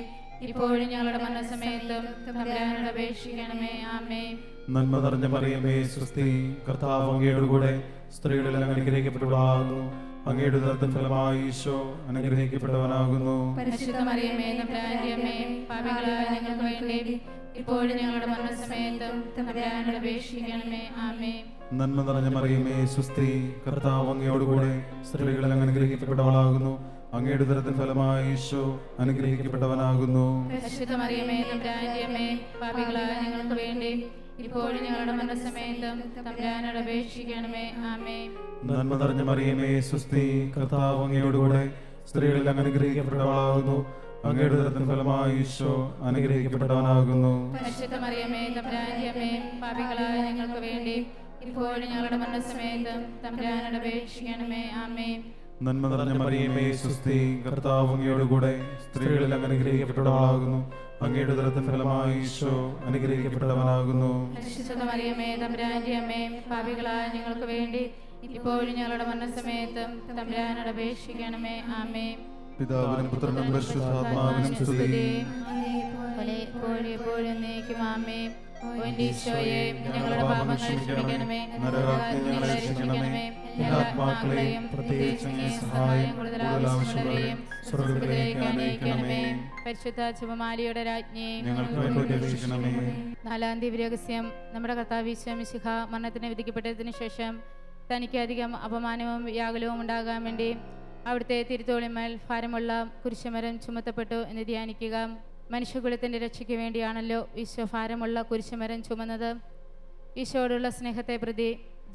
ഇപ്പോഴും ഞങ്ങളുടെ മരണസമയത്തും തമ്പുരാനോട് അപേക്ഷിക്കണമേ. ആമേൻ. നന്മ നിറഞ്ഞ മറിയമേ സ്വസ്തി, കർത്താവ് അങ്ങയുടെ കൂടെ സ്ത്രീകളിൽ അങ്ങ് അനുഗ്രഹിക്കപ്പെട്ടവളാകുന്നു. അങ്ങയുടെ ഉദരത്തിൻ ഫലമായി ഈശോ അനുഗ്രഹിക്കപ്പെട്ടവനാകുന്നു. പരിശുദ്ധ മറിയമേ തമ്പുരാന്റെ അമ്മേ, പാപികളായ ഞങ്ങൾക്ക് വേണ്ടി ഇപ്പോഴും ഞങ്ങളുടെ മരണസമയത്തും തമ്പുരാനോട് അപേക്ഷിക്കണമേ. ആമേൻ. നന്മ നിറഞ്ഞ മറിയമേ സ്വസ്തി, കർത്താവ് അങ്ങയുടെ കൂടെ സ്ത്രീകളിൽ അങ്ങ് അനുഗ്രഹിക്കപ്പെട്ടവളാകുന്നു. അങ്ങയുടെ ഉദരത്തിൻ ഫലമായി ഈശോ അനുഗ്രഹിക്കപ്പെട്ടവനാകുന്നു. പരിശുദ്ധ മറിയമേ തമ്പുരാന്റെ അമ്മേ, പാപികളായ ഞങ്ങൾക്ക് വേണ്ടി ഇപ്പോഴും ഞങ്ങളുടെ മരണസമയത്തും തമ്പുരാനോട് അപേക്ഷിക്കണമേ. ആമേൻ. നന്മ നിറഞ്ഞ മറിയമേ സ്വസ്തി, കർത്താവ് അങ്ങയുടെ കൂടെ സ്ത്രീകളിൽ അങ്ങ് അനുഗ്രഹിക്കപ്പെട്ടവളാകുന്നു. അങ്ങയുടെ ഉദരത്തിൻ ഫലമായി ഈശോ അനുഗ്രഹിക്കപ്പെട്ടവനാകുന്നു. പരിശുദ്ധ മറിയമേ തമ്പുരാന്റെ അമ്മേ, പാപികളായ ഞങ്ങൾക്ക് വേണ്ടി ഇപ്പോഴും ഞങ്ങളുടെ മരണസമയത്തും തമ്പുരാനോട് അപേക്ഷിക്കണമേ. ആമേൻ. നന്മ നിറഞ്ഞ മറിയമേ സ്വസ്തി, കർത്താവ് അങ്ങയുടെ കൂടെ സ്ത്രീകളിൽ അങ്ങ് അനുഗ്രഹിക്കപ്പെട്ടവളാകുന്നു. അങ്ങയുടെ ഉദരത്തിൻ ഫലമായി ഈശോ അനുഗ്രഹിക്കപ്പെട്ടവനാകുന്നു. പരിശുദ്ധ മറിയമേ തമ്പുരാന്റെ അമ്മേ, പാപികളായ ഞങ്ങൾക്ക് വേണ്ടി ഇപ്പോഴും ഞങ്ങളുടെ മരണസമയത്തും തമ്പുരാനോട് അപേക്ഷിക്കണമേ. ആമേൻ. പിതാവിനും പുത്രനും പരിശുദ്ധാത്മാവിനും സ്തുതി. എപ്പോഴും എന്നേക്കും. ആമേൻ. ഓ എൻ്റെ ഈശോയെ, ഞങ്ങളുടെ പാപങ്ങൾ ക്ഷമിക്കണമേ, ഞങ്ങളെ രക്ഷിക്കണമേ, എല്ലാ ആത്മാക്കളെയും പ്രത്യേകിച്ച് അങ്ങേ സഹായം കൂടുതൽ ആവശ്യമുള്ളവരെയും സ്വർഗ്ഗത്തിലേക്ക് അനയിക്കണമേ. പരിശുദ്ധ ജപമാലയുടെ രാജ്ഞി, ഞങ്ങൾക്ക് വേണ്ടി അപേക്ഷിക്കണമേ. 4-ാം ദിവ്യരഹസ്യം. നമ്മുടെ കർത്താവ് ഈശോ മിശിഹ മരണത്തിന് വിധിക്കപ്പെട്ടതിന് ശേഷം തനിക്ക് അധികം അപമാനവും വ്യാകുലവും ഉണ്ടാകാൻ വേണ്ടി അവിടുത്തെ തിരുത്തോളിന്മേൽ ഭാരമുള്ള കുരിശുമരം ചുമത്തപ്പെട്ടു എന്ന് ധ്യാനിക്കുക. മനുഷ്യകുലത്തിൻ്റെ രക്ഷയ്ക്ക് വേണ്ടിയാണല്ലോ ഈശോ ഭാരമുള്ള കുരിശുമരം ചുമന്നത്. ഈശോയോടുള്ള സ്നേഹത്തെ പ്രതി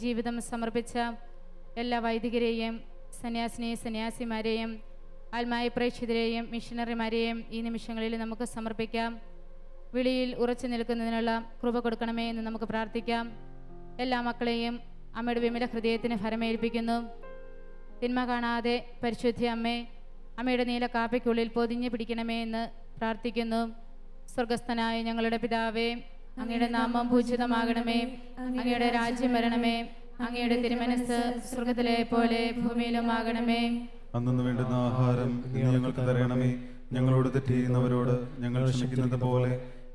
ജീവിതം സമർപ്പിച്ച എല്ലാ വൈദികരെയും സന്യാസിമാരെയും ആത്മായ പ്രേക്ഷിതരെയും മിഷണറിമാരെയും ഈ നിമിഷങ്ങളിൽ നമുക്ക് സമർപ്പിക്കാം. വിളിയിൽ ഉറച്ചു നിൽക്കുന്നതിനുള്ള കൃപ കൊടുക്കണമേ എന്ന് നമുക്ക് പ്രാർത്ഥിക്കാം. എല്ലാ മക്കളെയും അമ്മയുടെ വിമല ഹൃദയത്തിന് ഫലമേൽപ്പിക്കുന്നു. തിന്മ കാണാതെ പരിശുദ്ധ അമ്മേ, അമ്മയുടെ നീല കാപ്പയ്ക്കുള്ളിൽ പൊതിഞ്ഞു പിടിക്കണമേ എന്ന് പ്രാർത്ഥിക്കുന്നു. സ്വർഗസ്ഥനായ ഞങ്ങളുടെ പിതാവേ, അങ്ങയുടെ നാമം പൂജിതമാകണമേ, അങ്ങയുടെ രാജ്യം വരണമേ, അങ്ങയുടെ തിരുമനസ്സ് സ്വർഗത്തിലെ പോലെ ഭൂമിയിലുമാകണമേ. അന്നു വേണ്ടുന്ന ആഹാരം ഇന്ന് ഞങ്ങൾക്ക് തരണമേ. ഞങ്ങളോട് തെറ്റ് ചെയ്യുന്നവരോട് ഞങ്ങൾ ക്ഷമിക്കുന്നത് പോലെ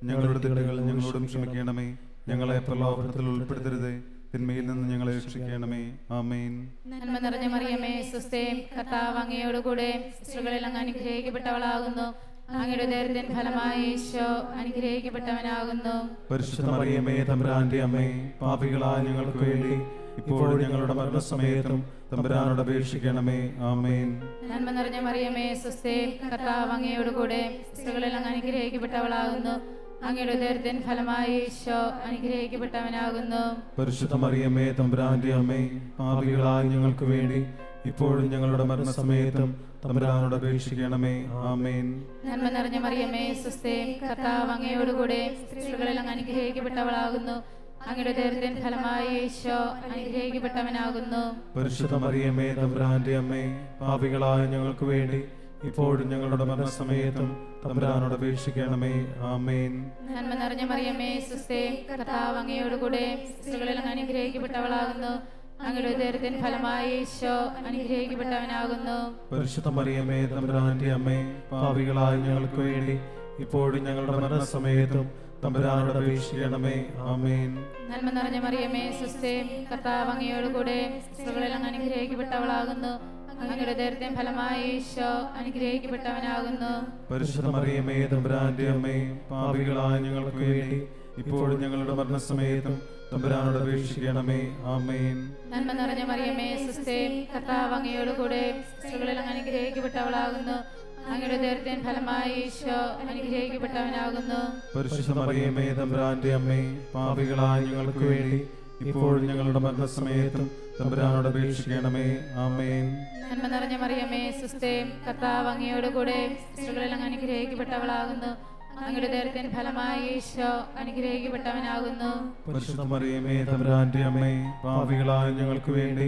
ഞങ്ങളുടെ തെറ്റുകൾ ഞങ്ങളോടും ക്ഷമിക്കണമേ. ഞങ്ങളെ പ്രലോഭനത്തിൽ ഉൾപ്പെടുത്തരുതേ, തിന്മയിൽ നിന്ന് ഞങ്ങളെ രക്ഷിക്കണമേ. ആമേൻ. നന്മ നിറഞ്ഞ മറിയമേ സ്വസ്തേ, കർത്താവ് അങ്ങയോടുകൂടെ സ്ത്രീകളിൽ അങ്ങ് അനുഗ്രഹിക്കപ്പെട്ടവളാകുന്നു. അങ്ങയുടെ ഉദരത്തിൻ ഫലമായി ഈശോ അനുഗ്രഹിക്കപ്പെട്ടവനാകുന്നു. പരിശുദ്ധ മറിയമേ തമ്പുരാന്റെ അമ്മേ, പാപികളായ ഞങ്ങൾക്ക് വേണ്ടി ഇപ്പോഴും ഞങ്ങളുടെ മരണസമയത്തും തമ്പുരാനോട് അപേക്ഷിക്കണമേ. ആമേൻ. നന്മ നിറഞ്ഞ മറിയമേ സ്വസ്തേ, കർത്താവ് അങ്ങയോടുകൂടെ സ്ത്രീകളിൽ അങ്ങ് അനുഗ്രഹിക്കപ്പെട്ടവളാകുന്നു. അങ്ങയുടെ ഉദരത്തിൻ ഫലമായി ഈശോ അനുഗ്രഹിക്കപ്പെട്ടവനാകുന്നു. പരിശുദ്ധ മറിയമേ തമ്പുരാന്റെ അമ്മേ, പാപികളായ ഞങ്ങൾക്ക് വേണ്ടി ഇപ്പോഴും ഞങ്ങളുടെ മരണസമയത്തും തമ്പുരാനോട് അപേക്ഷിക്കണമേ. ആമേൻ. നന്മ നിറഞ്ഞ മറിയമേ സ്വസ്തേ, കർത്താവ് അങ്ങയോടുകൂടെ സ്ത്രീകളിൽ അങ്ങ് അനുഗ്രഹിക്കപ്പെട്ടവളാകുന്നു. അങ്ങയുടെ ഉദരത്തിൻ ഫലമായി ഈശോ അനുഗ്രഹിക്കപ്പെട്ടവനാകുന്നു. പരിശുദ്ധ മറിയമേ തമ്പുരാന്റെ അമ്മേ, പാപികളായ ഞങ്ങൾക്ക് വേണ്ടി ഇപ്പോഴും ഞങ്ങളുടെ മരണസമയത്തും തമ്പുരാനോട് അപേക്ഷിക്കണമേ. ആമേൻ. നന്മ നിറഞ്ഞ മറിയമേ സ്വസ്തേ, കർത്താവ് അങ്ങയോടുകൂടെ സ്ത്രീകളിൽ അങ്ങ് അനുഗ്രഹിക്കപ്പെട്ടവളാകുന്നു. അങ്ങയുടെ ഉദരത്തിൻ ഫലമായി ഈശോ അനുഗ്രഹിക്കപ്പെട്ടവനാകുന്നു. പരിശുദ്ധ മറിയമേ തമ്പുരാന്റെ അമ്മേ, പാപികളായ ഞങ്ങൾക്ക് വേണ്ടി ഇപ്പോഴും ഞങ്ങളുടെ മരണസമയത്തും തമ്പുരാനോട് അപേക്ഷിക്കണമേ. ആമേൻ. നന്മ നിറഞ്ഞ മറിയമേ സുസ്ഥേ, കർത്താവ് അങ്ങയോടുകൂടെ സ്ത്രീകളിൽ അങ്ങ് അനുഗ്രഹിക്കപ്പെട്ടവളാകുന്നു. അങ്ങയുടെ ഉദരത്തിൻ ഫലമായി ഈശോ അനുഗ്രഹിക്കപ്പെട്ടവനാകുന്നു. പരിശുദ്ധ മറിയമേ തമ്പുരാന്റെ അമ്മേ, പാപികളായ ഞങ്ങൾക്ക് വേണ്ടി ഇപ്പോഴും ഞങ്ങളുടെ മരണസമയത്തും തമ്പുരാനോട് അപേക്ഷിക്കണമേ. ആമേൻ. നന്മ നിറഞ്ഞ മറിയമേ സുസ്ഥേ, കർത്താവ് അങ്ങയോടുകൂടെ സ്ത്രീകളിൽ അങ്ങ് അനുഗ്രഹിക്കപ്പെട്ടവളാകുന്നു. അങ്ങയുടെ ഉദരത്തിൻ ഫലമായി ഈശോ അനുഗ്രഹിക്കപ്പെട്ടവനാകുന്നു. പരിശുദ്ധ മറിയമേ തമ്പുരാന്റെ അമ്മേ, പാപികളായ ഞങ്ങൾക്ക് വേണ്ടി ഇപ്പോഴും ഞങ്ങളുടെ മരണസമയത്തും തമ്പുരാനോട് അപേക്ഷിക്കണമേ. ആമേൻ. നന്മ നിറഞ്ഞ മറിയമേ സുസ്ഥേ, കർത്താവ് അങ്ങയോടുകൂടെ സ്ത്രീകളിൽ അങ്ങ് അനുഗ്രഹിക്കപ്പെട്ടവളാകുന്നു. അങ്ങയുടെ ഉദരത്തിൻ ഫലമായി ഈശോ അനുഗ്രഹിക്കപ്പെട്ടവനാകുന്നു. പരിശുദ്ധ മറിയമേ തമ്പുരാന്റെ അമ്മേ, പാപികളായ ഞങ്ങൾക്ക് വേണ്ടി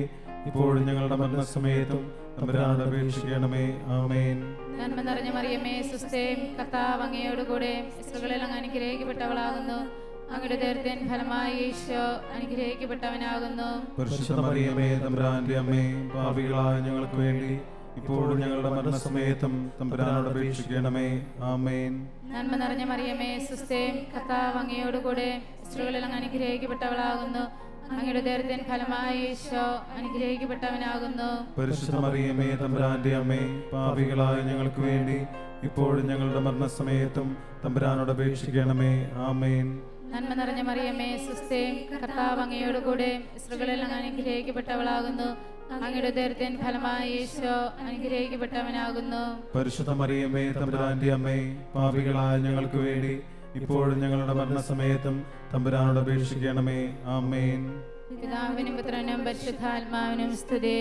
ഇപ്പോഴും ഞങ്ങളുടെ മരണസമയത്തും തമ്പുരാനോട് അപേക്ഷിക്കണമേ. ആമേൻ. നന്മ നിറഞ്ഞ മറിയമേ സുസ്ഥേ, കർത്താവ് അങ്ങയോടുകൂടെ സ്ത്രീകളിൽ അങ്ങ് അനുഗ്രഹിക്കപ്പെട്ടവളാകുന്നു. അങ്ങയുടെ ഉദരത്തിൻ ഫലമായി ഈശോ അനുഗ്രഹിക്കപ്പെട്ടവനാകുന്നു. പരിശുദ്ധ മറിയമേ തമ്പുരാന്റെ അമ്മേ, പാപികളായ ഞങ്ങൾക്ക് വേണ്ടി ഇപ്പോഴും ഞങ്ങളുടെ മരണസമയത്തും തമ്പുരാനോട് അപേക്ഷിക്കണമേ. ആമേൻ. നന്മ നിറഞ്ഞ മറിയമേ സുസ്ഥേ, കർത്താവ് അങ്ങയോടുകൂടെ സ്ത്രീകളിൽ അങ്ങ് അനുഗ്രഹിക്കപ്പെട്ടവളാകുന്നു. അങ്ങയുടെ ഉദരത്തിൻ ഫലമായി ഈശോ അനുഗ്രഹിക്കപ്പെട്ടവനാകുന്നു. പരിശുദ്ധ മറിയമേ തമ്പുരാന്റെ അമ്മേ, പാപികളായ ഞങ്ങൾക്ക് വേണ്ടി ഇപ്പോഴും ഞങ്ങളുടെ മരണസമയത്തും തമ്പുരാനോട് അപേക്ഷിക്കണമേ. ആമേൻ. നന്മ നിറഞ്ഞ മറിയമേ സുസ്ഥേ, കർത്താവ് അങ്ങയോടുകൂടെ സ്ത്രീകളിൽ അങ്ങ് അനുഗ്രഹിക്കപ്പെട്ടവളാകുന്നു. അങ്ങയുടെ ഉദരത്തിൻ ഫലമായി ഈശോ അനുഗ്രഹിക്കപ്പെട്ടവനാകുന്നു. പരിശുദ്ധ മറിയമേ തമ്പുരാന്റെ അമ്മേ, പാപികളായ ഞങ്ങൾക്ക് വേണ്ടി ഇപ്പോഴും ഞങ്ങളുടെ മരണസമയത്തും തമ്പുരാനോട് അപേക്ഷിക്കണമേ. ആമേൻ. പിതാവിനും പുത്രനും പരിശുദ്ധാത്മാവിനും സ്തുതി.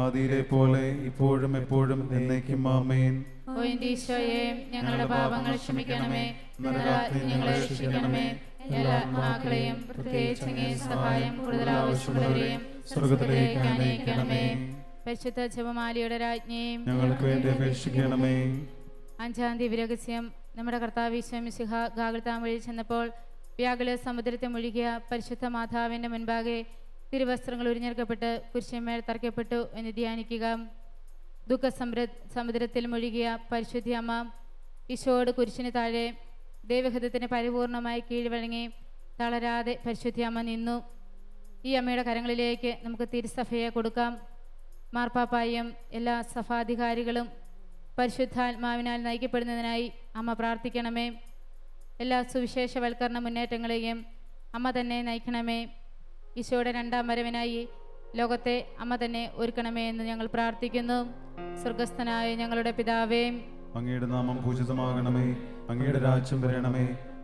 ആദിയിലെ പോലെ ഇപ്പോഴും എപ്പോഴും എന്നേക്കും. ആമേൻ. ഓ എന്റെ ഈശോയെ, ഞങ്ങളുടെ പാപങ്ങൾ ക്ഷമിക്കണമേ, നരകാഗ്നിയിൽ ഞങ്ങളെ രക്ഷിക്കണമേ. എല്ലാ ആത്മാക്കളെയും പ്രത്യേകിച്ച് അങ്ങേ സഹായം കൂടുതൽ ആവശ്യമുള്ളവരെയും സ്വർഗ്ഗത്തിലേക്ക് അനയിക്കണമേ. പരിശുദ്ധ ജപമാലയുടെ രാജ്ഞിയും ഞങ്ങൾക്ക് വേണ്ടി അപേക്ഷിക്കണമേ. 5-ാം ദിവ്യരഹസ്യം. നമ്മുടെ കർത്താവ് ഈശോ മിശിഹ ഗാഗുൽത്താ വഴി ചെന്നപ്പോൾ വ്യാകുല സമുദ്രത്തെ മുഴുകിയ പരിശുദ്ധ മാതാവിന്റെ മുൻപാകെ തിരുവസ്ത്രങ്ങൾ ഉരിഞ്ഞെടുക്കപ്പെട്ട് കുരിശിന്മേൽ തറയ്ക്കപ്പെട്ടു എന്ന് ധ്യാനിക്കുക. ദുഃഖ സമുദ്രത്തിൽ മുഴുകിയ പരിശുദ്ധി അമ്മ ഈശോയോട് കുരിശിന് താഴെ ദൈവഹിതത്തിന് പരിപൂർണമായി കീഴ്വഴങ്ങി തളരാതെ പരിശുദ്ധി അമ്മ നിന്നു. ഈ അമ്മയുടെ കരങ്ങളിലേക്ക് നമുക്ക് തിരുസഭയെ കൊടുക്കാം. മാർപ്പാപ്പായും എല്ലാ സഭാധികാരികളും പരിശുദ്ധാത്മാവിനാൽ നയിക്കപ്പെടുന്നതിനായി അമ്മ പ്രാർത്ഥിക്കണമേ. എല്ലാ സുവിശേഷവൽക്കരണ മുന്നേറ്റങ്ങളെയും അമ്മ തന്നെ നയിക്കണമേ. ഈശോയുടെ 2ാം വരവിനായി ലോകത്തെ അമ്മ തന്നെ ഒരുക്കണമേ എന്ന് ഞങ്ങൾ പ്രാർത്ഥിക്കുന്നു. സ്വർഗസ്ഥനായ ഞങ്ങളുടെ പിതാവേ, അങ്ങയുടെ നാമം പൂജിതമാകണമേ. അങ്ങയുടെ രാജ്യം വരണമേ.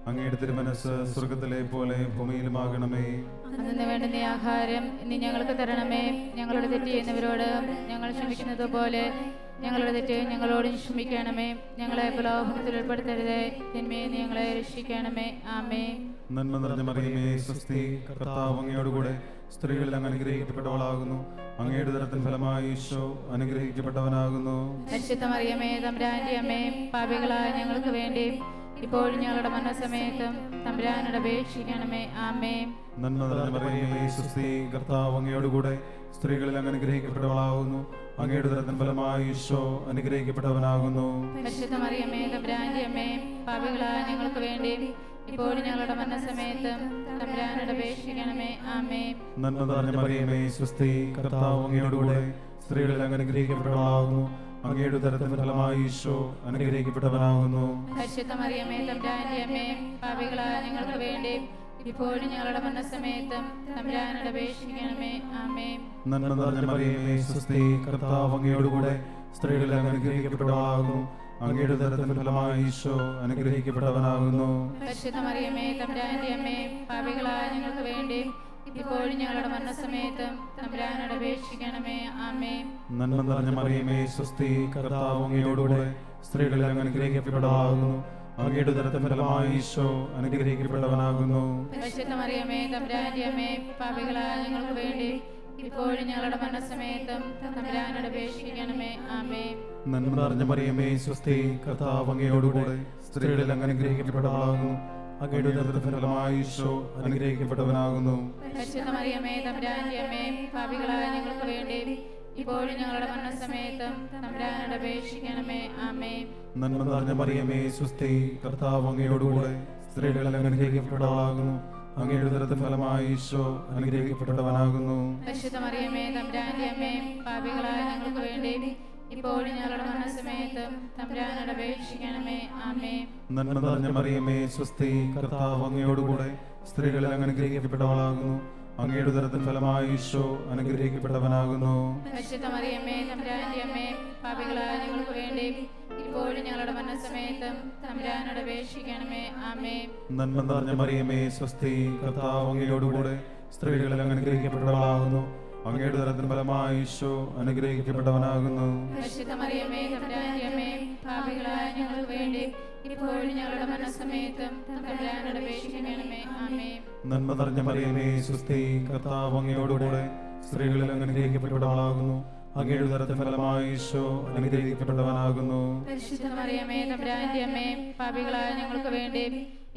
അങ്ങയുടെ തിരുമനസ് സ്വർഗ്ഗത്തിലെ പോലെ ഭൂമിയിലുമാകണമേ. അന്നു വേണ്ടുന്ന ആഹാരം ഇനി ഞങ്ങൾക്ക് തരണമേ. ഞങ്ങളുടെ തെറ്റ് ചെയ്യുന്നവരോട് ഞങ്ങൾ ക്ഷമിക്കുന്നത് പോലെ ഞങ്ങളുടെ തെറ്റ് ഞങ്ങളോടും ക്ഷമിക്കണമേ. ഞങ്ങളെ പ്രലോഭനത്തിൽ ഉൾപ്പെടുത്തരുതേ, തിന്മയിൽ നിന്ന് ഞങ്ങളെ രക്ഷിക്കണമേ. ആമേൻ. നന്മ നിറഞ്ഞ മറിയമേ സ്വസ്തി, കർത്താവ് അങ്ങയോടുകൂടെ സ്ത്രീകളിൽ അങ്ങ് അനുഗ്രഹിക്കപ്പെട്ടവളാകുന്നു. അങ്ങയുടെ ഉദരത്തിൻ ഫലമായി ഈശോ അനുഗ്രഹിക്കപ്പെട്ടവനാകുന്നു. പരിശുദ്ധ മറിയമേ തമ്പുരാന്റെ അമ്മേ, പാപികളായ ഞങ്ങൾക്ക് വേണ്ടി ഇപ്പോഴും ഞങ്ങളുടെ മരണസമയത്തും തമ്പുരാനോട് അപേക്ഷിക്കണമേ. ആമേൻ. നന്മ നിറഞ്ഞ മറിയമേ സ്വസ്തി, കർത്താവ് അങ്ങയോടുകൂടെ സ്ത്രീകളിൽ അങ്ങ് അനുഗ്രഹിക്കപ്പെട്ടവളാകുന്നു. അങ്ങയുടെ ഉദരത്തിൻ ഫലമായി ഈശോ അനുഗ്രഹിക്കപ്പെട്ടവനാകുന്നു. പരിശുദ്ധ മറിയമേ തമ്പുരാന്റെ അമ്മേ, പാപികളായ ഞങ്ങൾക്ക് വേണ്ടി ഇപ്പോഴും ഞങ്ങളുടെ മരണസമയത്തും തമ്പുരാനോട് അപേക്ഷിക്കണമേ. ആമേൻ. നന്മ നിറഞ്ഞ മറിയമേ സ്വസ്തി, കർത്താവ് അങ്ങയോടുകൂടെ സ്ത്രീകളിൽ അങ്ങ് അനുഗ്രഹിക്കപ്പെട്ടവളാകുന്നു. അങ്ങയുടെ ഉദരത്തിൻ ഫലമായി ഈശോ അനുഗ്രഹിക്കപ്പെട്ടവനാകുന്നു. പരിശുദ്ധ മറിയമേ തമ്പുരാന്റെ അമ്മേ, പാപികളായ ഞങ്ങൾക്ക് വേണ്ടി ഇപ്പോഴും ഞങ്ങളുടെ മരണസമയത്തും തമ്പുരാനോട് അപേക്ഷിക്കണമേ. ആമേൻ. നന്മ നിറഞ്ഞ മറിയമേ സ്വസ്തി, കർത്താവ് അങ്ങയോടുകൂടെ സ്ത്രീകളിൽ അങ്ങ് അനുഗ്രഹിക്കപ്പെട്ടവളാകുന്നു. അങ്ങയുടെ ഉദരത്തിൻ ഫലമായി ഈശോ അനുഗ്രഹിക്കപ്പെട്ടവനാകുന്നു. പരിശുദ്ധ മറിയമേ തമ്പുരാന്റെ അമ്മേ, പാപികളായ ഞങ്ങൾക്ക് വേണ്ടി ഇപ്പോഴും ഞങ്ങളുടെ മരണസമയത്തും തമ്പുരാനോട് അപേക്ഷിക്കണമേ. ആമേൻ. നന്മ നിറഞ്ഞ മറിയമേ സ്വസ്തി, കർത്താവ് അങ്ങയോടുകൂടെ സ്ത്രീകളിൽ അങ്ങ് അനുഗ്രഹിക്കപ്പെട്ടവളാകുന്നു. അങ്ങയുടെ ഉദരത്തിൻ ഫലമായി ഈശോ അനുഗ്രഹിക്കപ്പെട്ടവനാകുന്നു. പരിശുദ്ധ മറിയമേ തമ്പുരാന്റെ അമ്മേ, പാപികളായ ഞങ്ങൾക്ക് വേണ്ടി ഇപ്പോഴും ഞങ്ങളുടെ മരണസമയത്തും തമ്പുരാനോട് അപേക്ഷിക്കണമേ. ആമേൻ. നന്മ നിറഞ്ഞ മറിയമേ സ്വസ്തി, കർത്താവ് അങ്ങയോടുകൂടെ സ്ത്രീകളിൽ അങ്ങ് അനുഗ്രഹിക്കപ്പെട്ടവളാകുന്നു. അങ്ങയുടെ ഉദരത്തിൻ ഫലമായി ഈശോ അനുഗ്രഹിക്കപ്പെട്ടവനാകുന്നു. പരിശുദ്ധ മറിയമേ തമ്പുരാന്റെ അമ്മേ, പാപികളായ ഞങ്ങൾക്ക് വേണ്ടി ഇപ്പോഴും ഞങ്ങളുടെ മരണസമയത്തും തമ്പുരാനോട് അപേക്ഷിക്കണമേ. ആമേൻ. നന്മ നിറഞ്ഞ മറിയമേ സ്വസ്തി, കർത്താവ് അങ്ങയോടുകൂടെ സ്ത്രീകളിൽ അനുഗ്രഹിക്കപ്പെട്ടവളാകുന്നു. അങ്ങയുടെ ഉദരത്തിൻ ഫലമായി ഈശോ അനുഗ്രഹിക്കപ്പെട്ടവനാകുന്നു. പരിശുദ്ധ മറിയമേ തമ്പുരാന്റെ അമ്മേ, പാപികളായ ഞങ്ങൾക്ക് വേണ്ടി ഇപ്പോഴും ഞങ്ങളുടെ മരണസമയത്തും തമ്പുരാനോട് അപേക്ഷിക്കണമേ. ആമേൻ. നന്മ നിറഞ്ഞ മറിയമേ സ്വസ്തി, കർത്താവ് അങ്ങയോടുകൂടെ സ്ത്രീകളിൽ അനുഗ്രഹിക്കപ്പെട്ടവളാകുന്നു. അങ്ങയുടെ ഉദരത്തിൻ ഫലമായി ഈശോ അനുഗ്രഹിക്കപ്പെട്ടവനാകുന്നു. പരിശുദ്ധ മറിയമേ തമ്പുരാന്റെ അമ്മേ, പാപികളായ ഞങ്ങൾക്ക് വേണ്ടി ഇപ്പോഴും ഞങ്ങളുടെ മരണസമയത്തും തമ്പുരാനോട് അപേക്ഷിക്കണമേ. ആമേൻ. നന്മ നിറഞ്ഞ മറിയമേ സ്വസ്തി, കർത്താവ് അങ്ങയോടുകൂടെ സ്ത്രീകളിൽ അനുഗ്രഹിക്കപ്പെട്ടവളാകുന്നു. അങ്ങയുടെ ഉദരത്തിൻ ഫലമായി ഈശോ അനുഗ്രഹിക്കപ്പെട്ടവനാകുന്നു. പരിശുദ്ധ മറിയമേ തമ്പുരാന്റെ അമ്മേ, പാപികളായ ഞങ്ങൾക്ക് വേണ്ടി ഇപ്പോഴും ഞങ്ങളുടെ മരണസമയത്തും തമ്പുരാനോട് അപേക്ഷിക്കണമേ. ആമേൻ. നന്മ നിറഞ്ഞ മറിയമേ സ്വസ്തി, കർത്താവ് അങ്ങയോടുകൂടെ സ്ത്രീകളിൽ അനുഗ്രഹിക്കപ്പെട്ടവളാകുന്നു. അങ്ങയുടെ ഉദരത്തിൻ ഫലമായി ഈശോ അനുഗ്രഹിക്കപ്പെട്ടവനാകുന്നു. പരിശുദ്ധ മറിയമേ തമ്പുരാന്റെ അമ്മേ, പാപികളായ ഞങ്ങൾക്ക് വേണ്ടി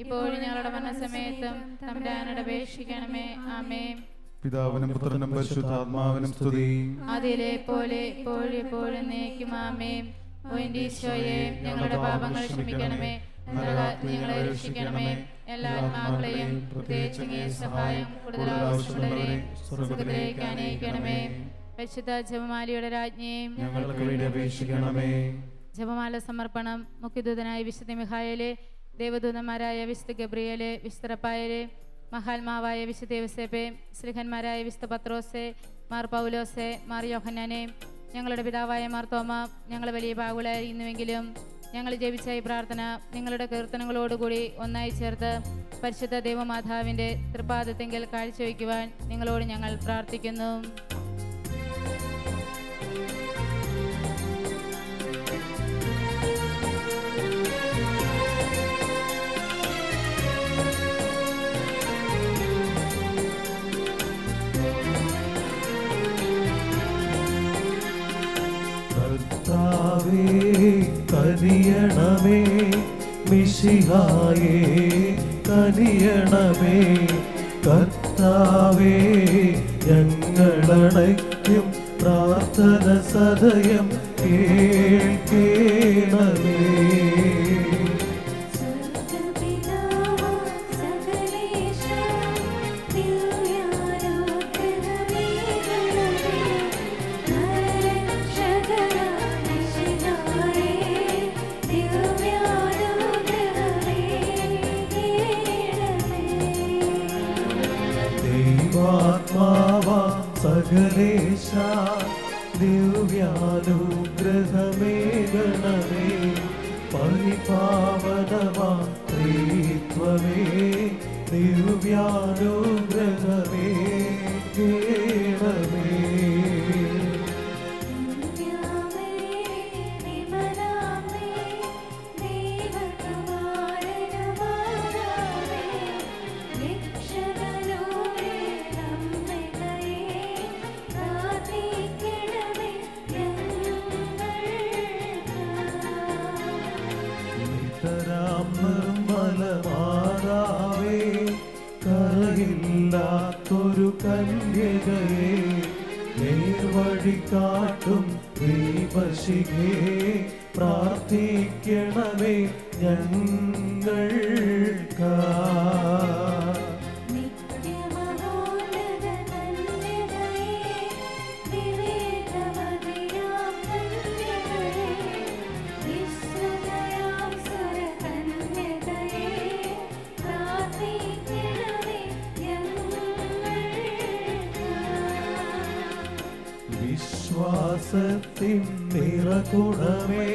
ഇപ്പോഴും ഞങ്ങളുടെ മരണസമയത്തും തമ്പുരാനോട് അപേക്ഷിക്കണമേ. ആമേൻ. പിതാവിനും പുത്രനും പരിശുദ്ധാത്മാവിനും സ്തുതി. അതിലെ പോലെ ഇപ്പോഴും എപ്പോഴും എന്നേക്കും. ആമേൻ. ഓ എൻ്റെ ഈശോയെ, ഞങ്ങളുടെ പാപങ്ങൾ ക്ഷമിക്കണമേ, ഞങ്ങളെ രക്ഷിക്കണമേ, എല്ലാ ആത്മാക്കളെയും പ്രത്യേകിച്ച് അങ്ങേ സഹായം കൂടുതൽ ആവശ്യമുള്ളവരെ സ്വർഗ്ഗത്തിലേക്ക് അനയിക്കണമേ. പരിശുദ്ധ ജപമാലയുടെ രാജ്ഞിയെയും ഞങ്ങൾക്ക് വേണ്ടി അപേക്ഷിക്കണമേ. ജപമാല സമർപ്പണം. മുഖ്യദൂതനായ വിശുദ്ധ മിഖായേലെ, ദേവദൂതന്മാരായ വിശുദ്ധ ഗബ്രിയേലെ, വിശുദ്ധ റഫായേലെ, മഹാത്മാവായ വിശുദ്ധ യോസേപ്പെ, സ്ലിഹന്മാരായ വിശുദ്ധ പത്രോസെ, മാർ പൗലോസെ, മാർ യോഹന്നാനെ, ഞങ്ങളുടെ പിതാവായ മാർ തോമ, ഞങ്ങൾ വലിയ പാകുകളായിരുന്നുവെങ്കിലും ഞങ്ങൾ ജപിച്ച ഈ പ്രാർത്ഥന നിങ്ങളുടെ കീർത്തനങ്ങളോടുകൂടി ഒന്നായി ചേർത്ത് പരിശുദ്ധ ദേവമാതാവിൻ്റെ തൃപ്പാദത്തെങ്കിൽ കാഴ്ചവെക്കുവാൻ നിങ്ങളോട് ഞങ്ങൾ പ്രാർത്ഥിക്കുന്നു. കനിയണമേ, മിശിഹായേ കനിയണമേ. കർത്താവേ, ഞങ്ങളടയ്ക്കും പ്രാർത്ഥന സദയം കേൾക്കണമേ. സകലേശ ദിവ്യാനുഗ്രഹമേകണമേ. പരിപാവനമാ ത്രിത്വമേ, ദിവ്യാനുഗ്രഹമേ കേണമേ. നിർമ്മലമാതാവേ, കരയില്ലാത്തൊരു കന്യകയെ, നേർവഴി കാട്ടും ദീപശിഖേ, പ്രാർത്ഥിക്കണമേ ഞങ്ങൾക്കായി. വിശ്വാസത്തിൻ നിറകുണമേ,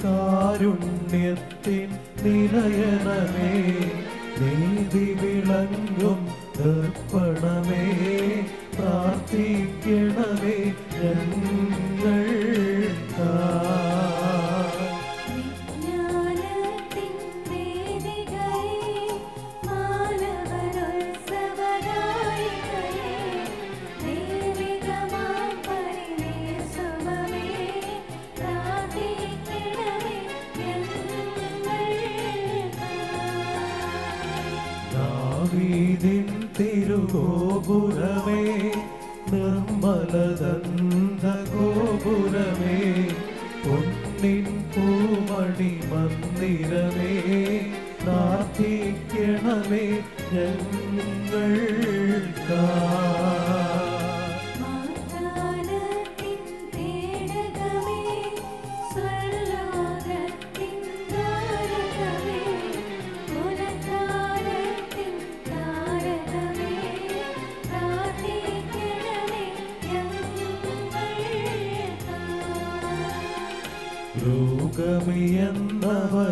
കാരുണ്യത്തിൻ നിലയനമേ, നീതി വിളങ്ങും ദർപ്പണമേ, പ്രാർത്ഥിക്കണമേ ഞങ്ങൾക്കായി. തിരുഗോപുരമേ നിർമ്മലദന്ത ഗോപുരമേ പൊന്നിൻ പൂമണി മന്ദിരമേ പ്രാർത്ഥിക്കണമേ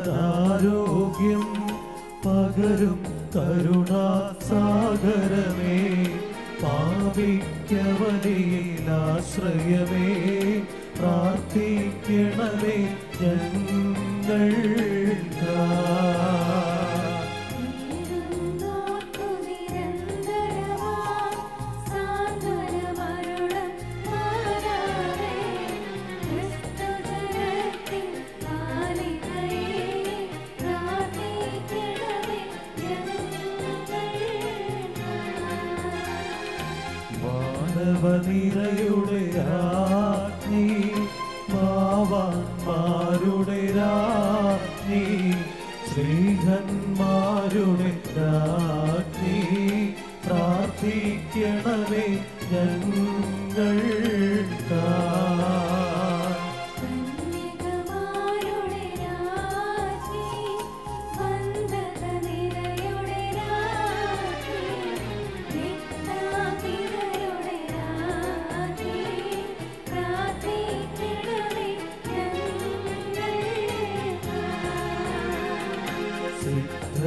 രോഗമിയെന്നവരാരോഗ്യം പകരും കരുണാസാഗരമേ പാപിക്കവനിലാശ്രയമേ പ്രാർത്ഥിക്കണമേ നിരയുടെ രാജ്ഞി മാവാന്മാരുടെ രാജ്ഞി ശ്രീഹന്മാരുടെ രാജ്ഞി പ്രാർത്ഥിക്കണമേ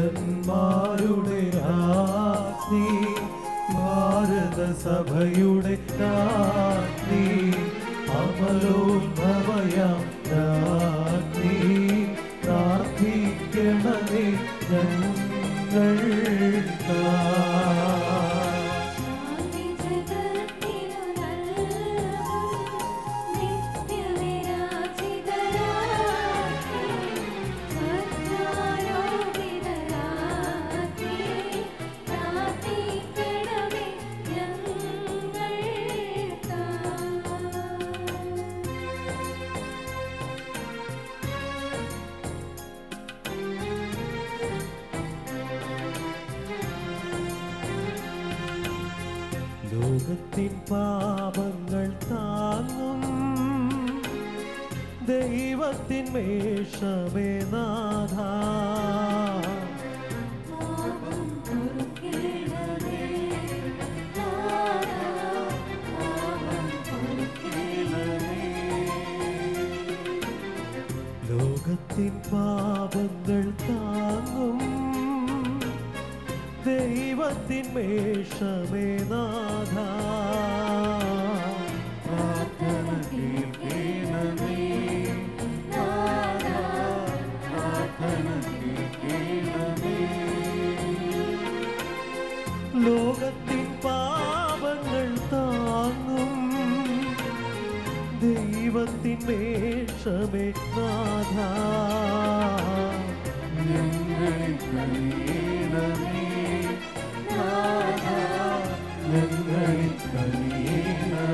സിദ്ധന്മാരുടെ രാജ്ഞി ഭാരതസഭയുടെ രാജ്ഞി അമലോത്ഭവയാം രാജ്ഞി പ്രാർത്ഥിക്കണമേ ലോകത്തിൻ പാപങ്ങൾ താങ്ങും ദൈവത്തിൻ മേഷമേ നാഥ ലോകത്തിൻ പാപങ്ങൾ താങ്ങും ദൈവത്തിൻ മേഷമേ നാഥ പ്രാർത്ഥന കേൾക്കണമേ നാഥ പ്രാർത്ഥന കേൾക്കണമേ ലോകത്തിൻ പാപങ്ങൾ താങ്ങും ദൈവത്തിൻ മേഷമേ നാഥ ഞങ്ങളിൽ കനിയണമേ നാഥ ഞങ്ങളിൽ കനിയണമേ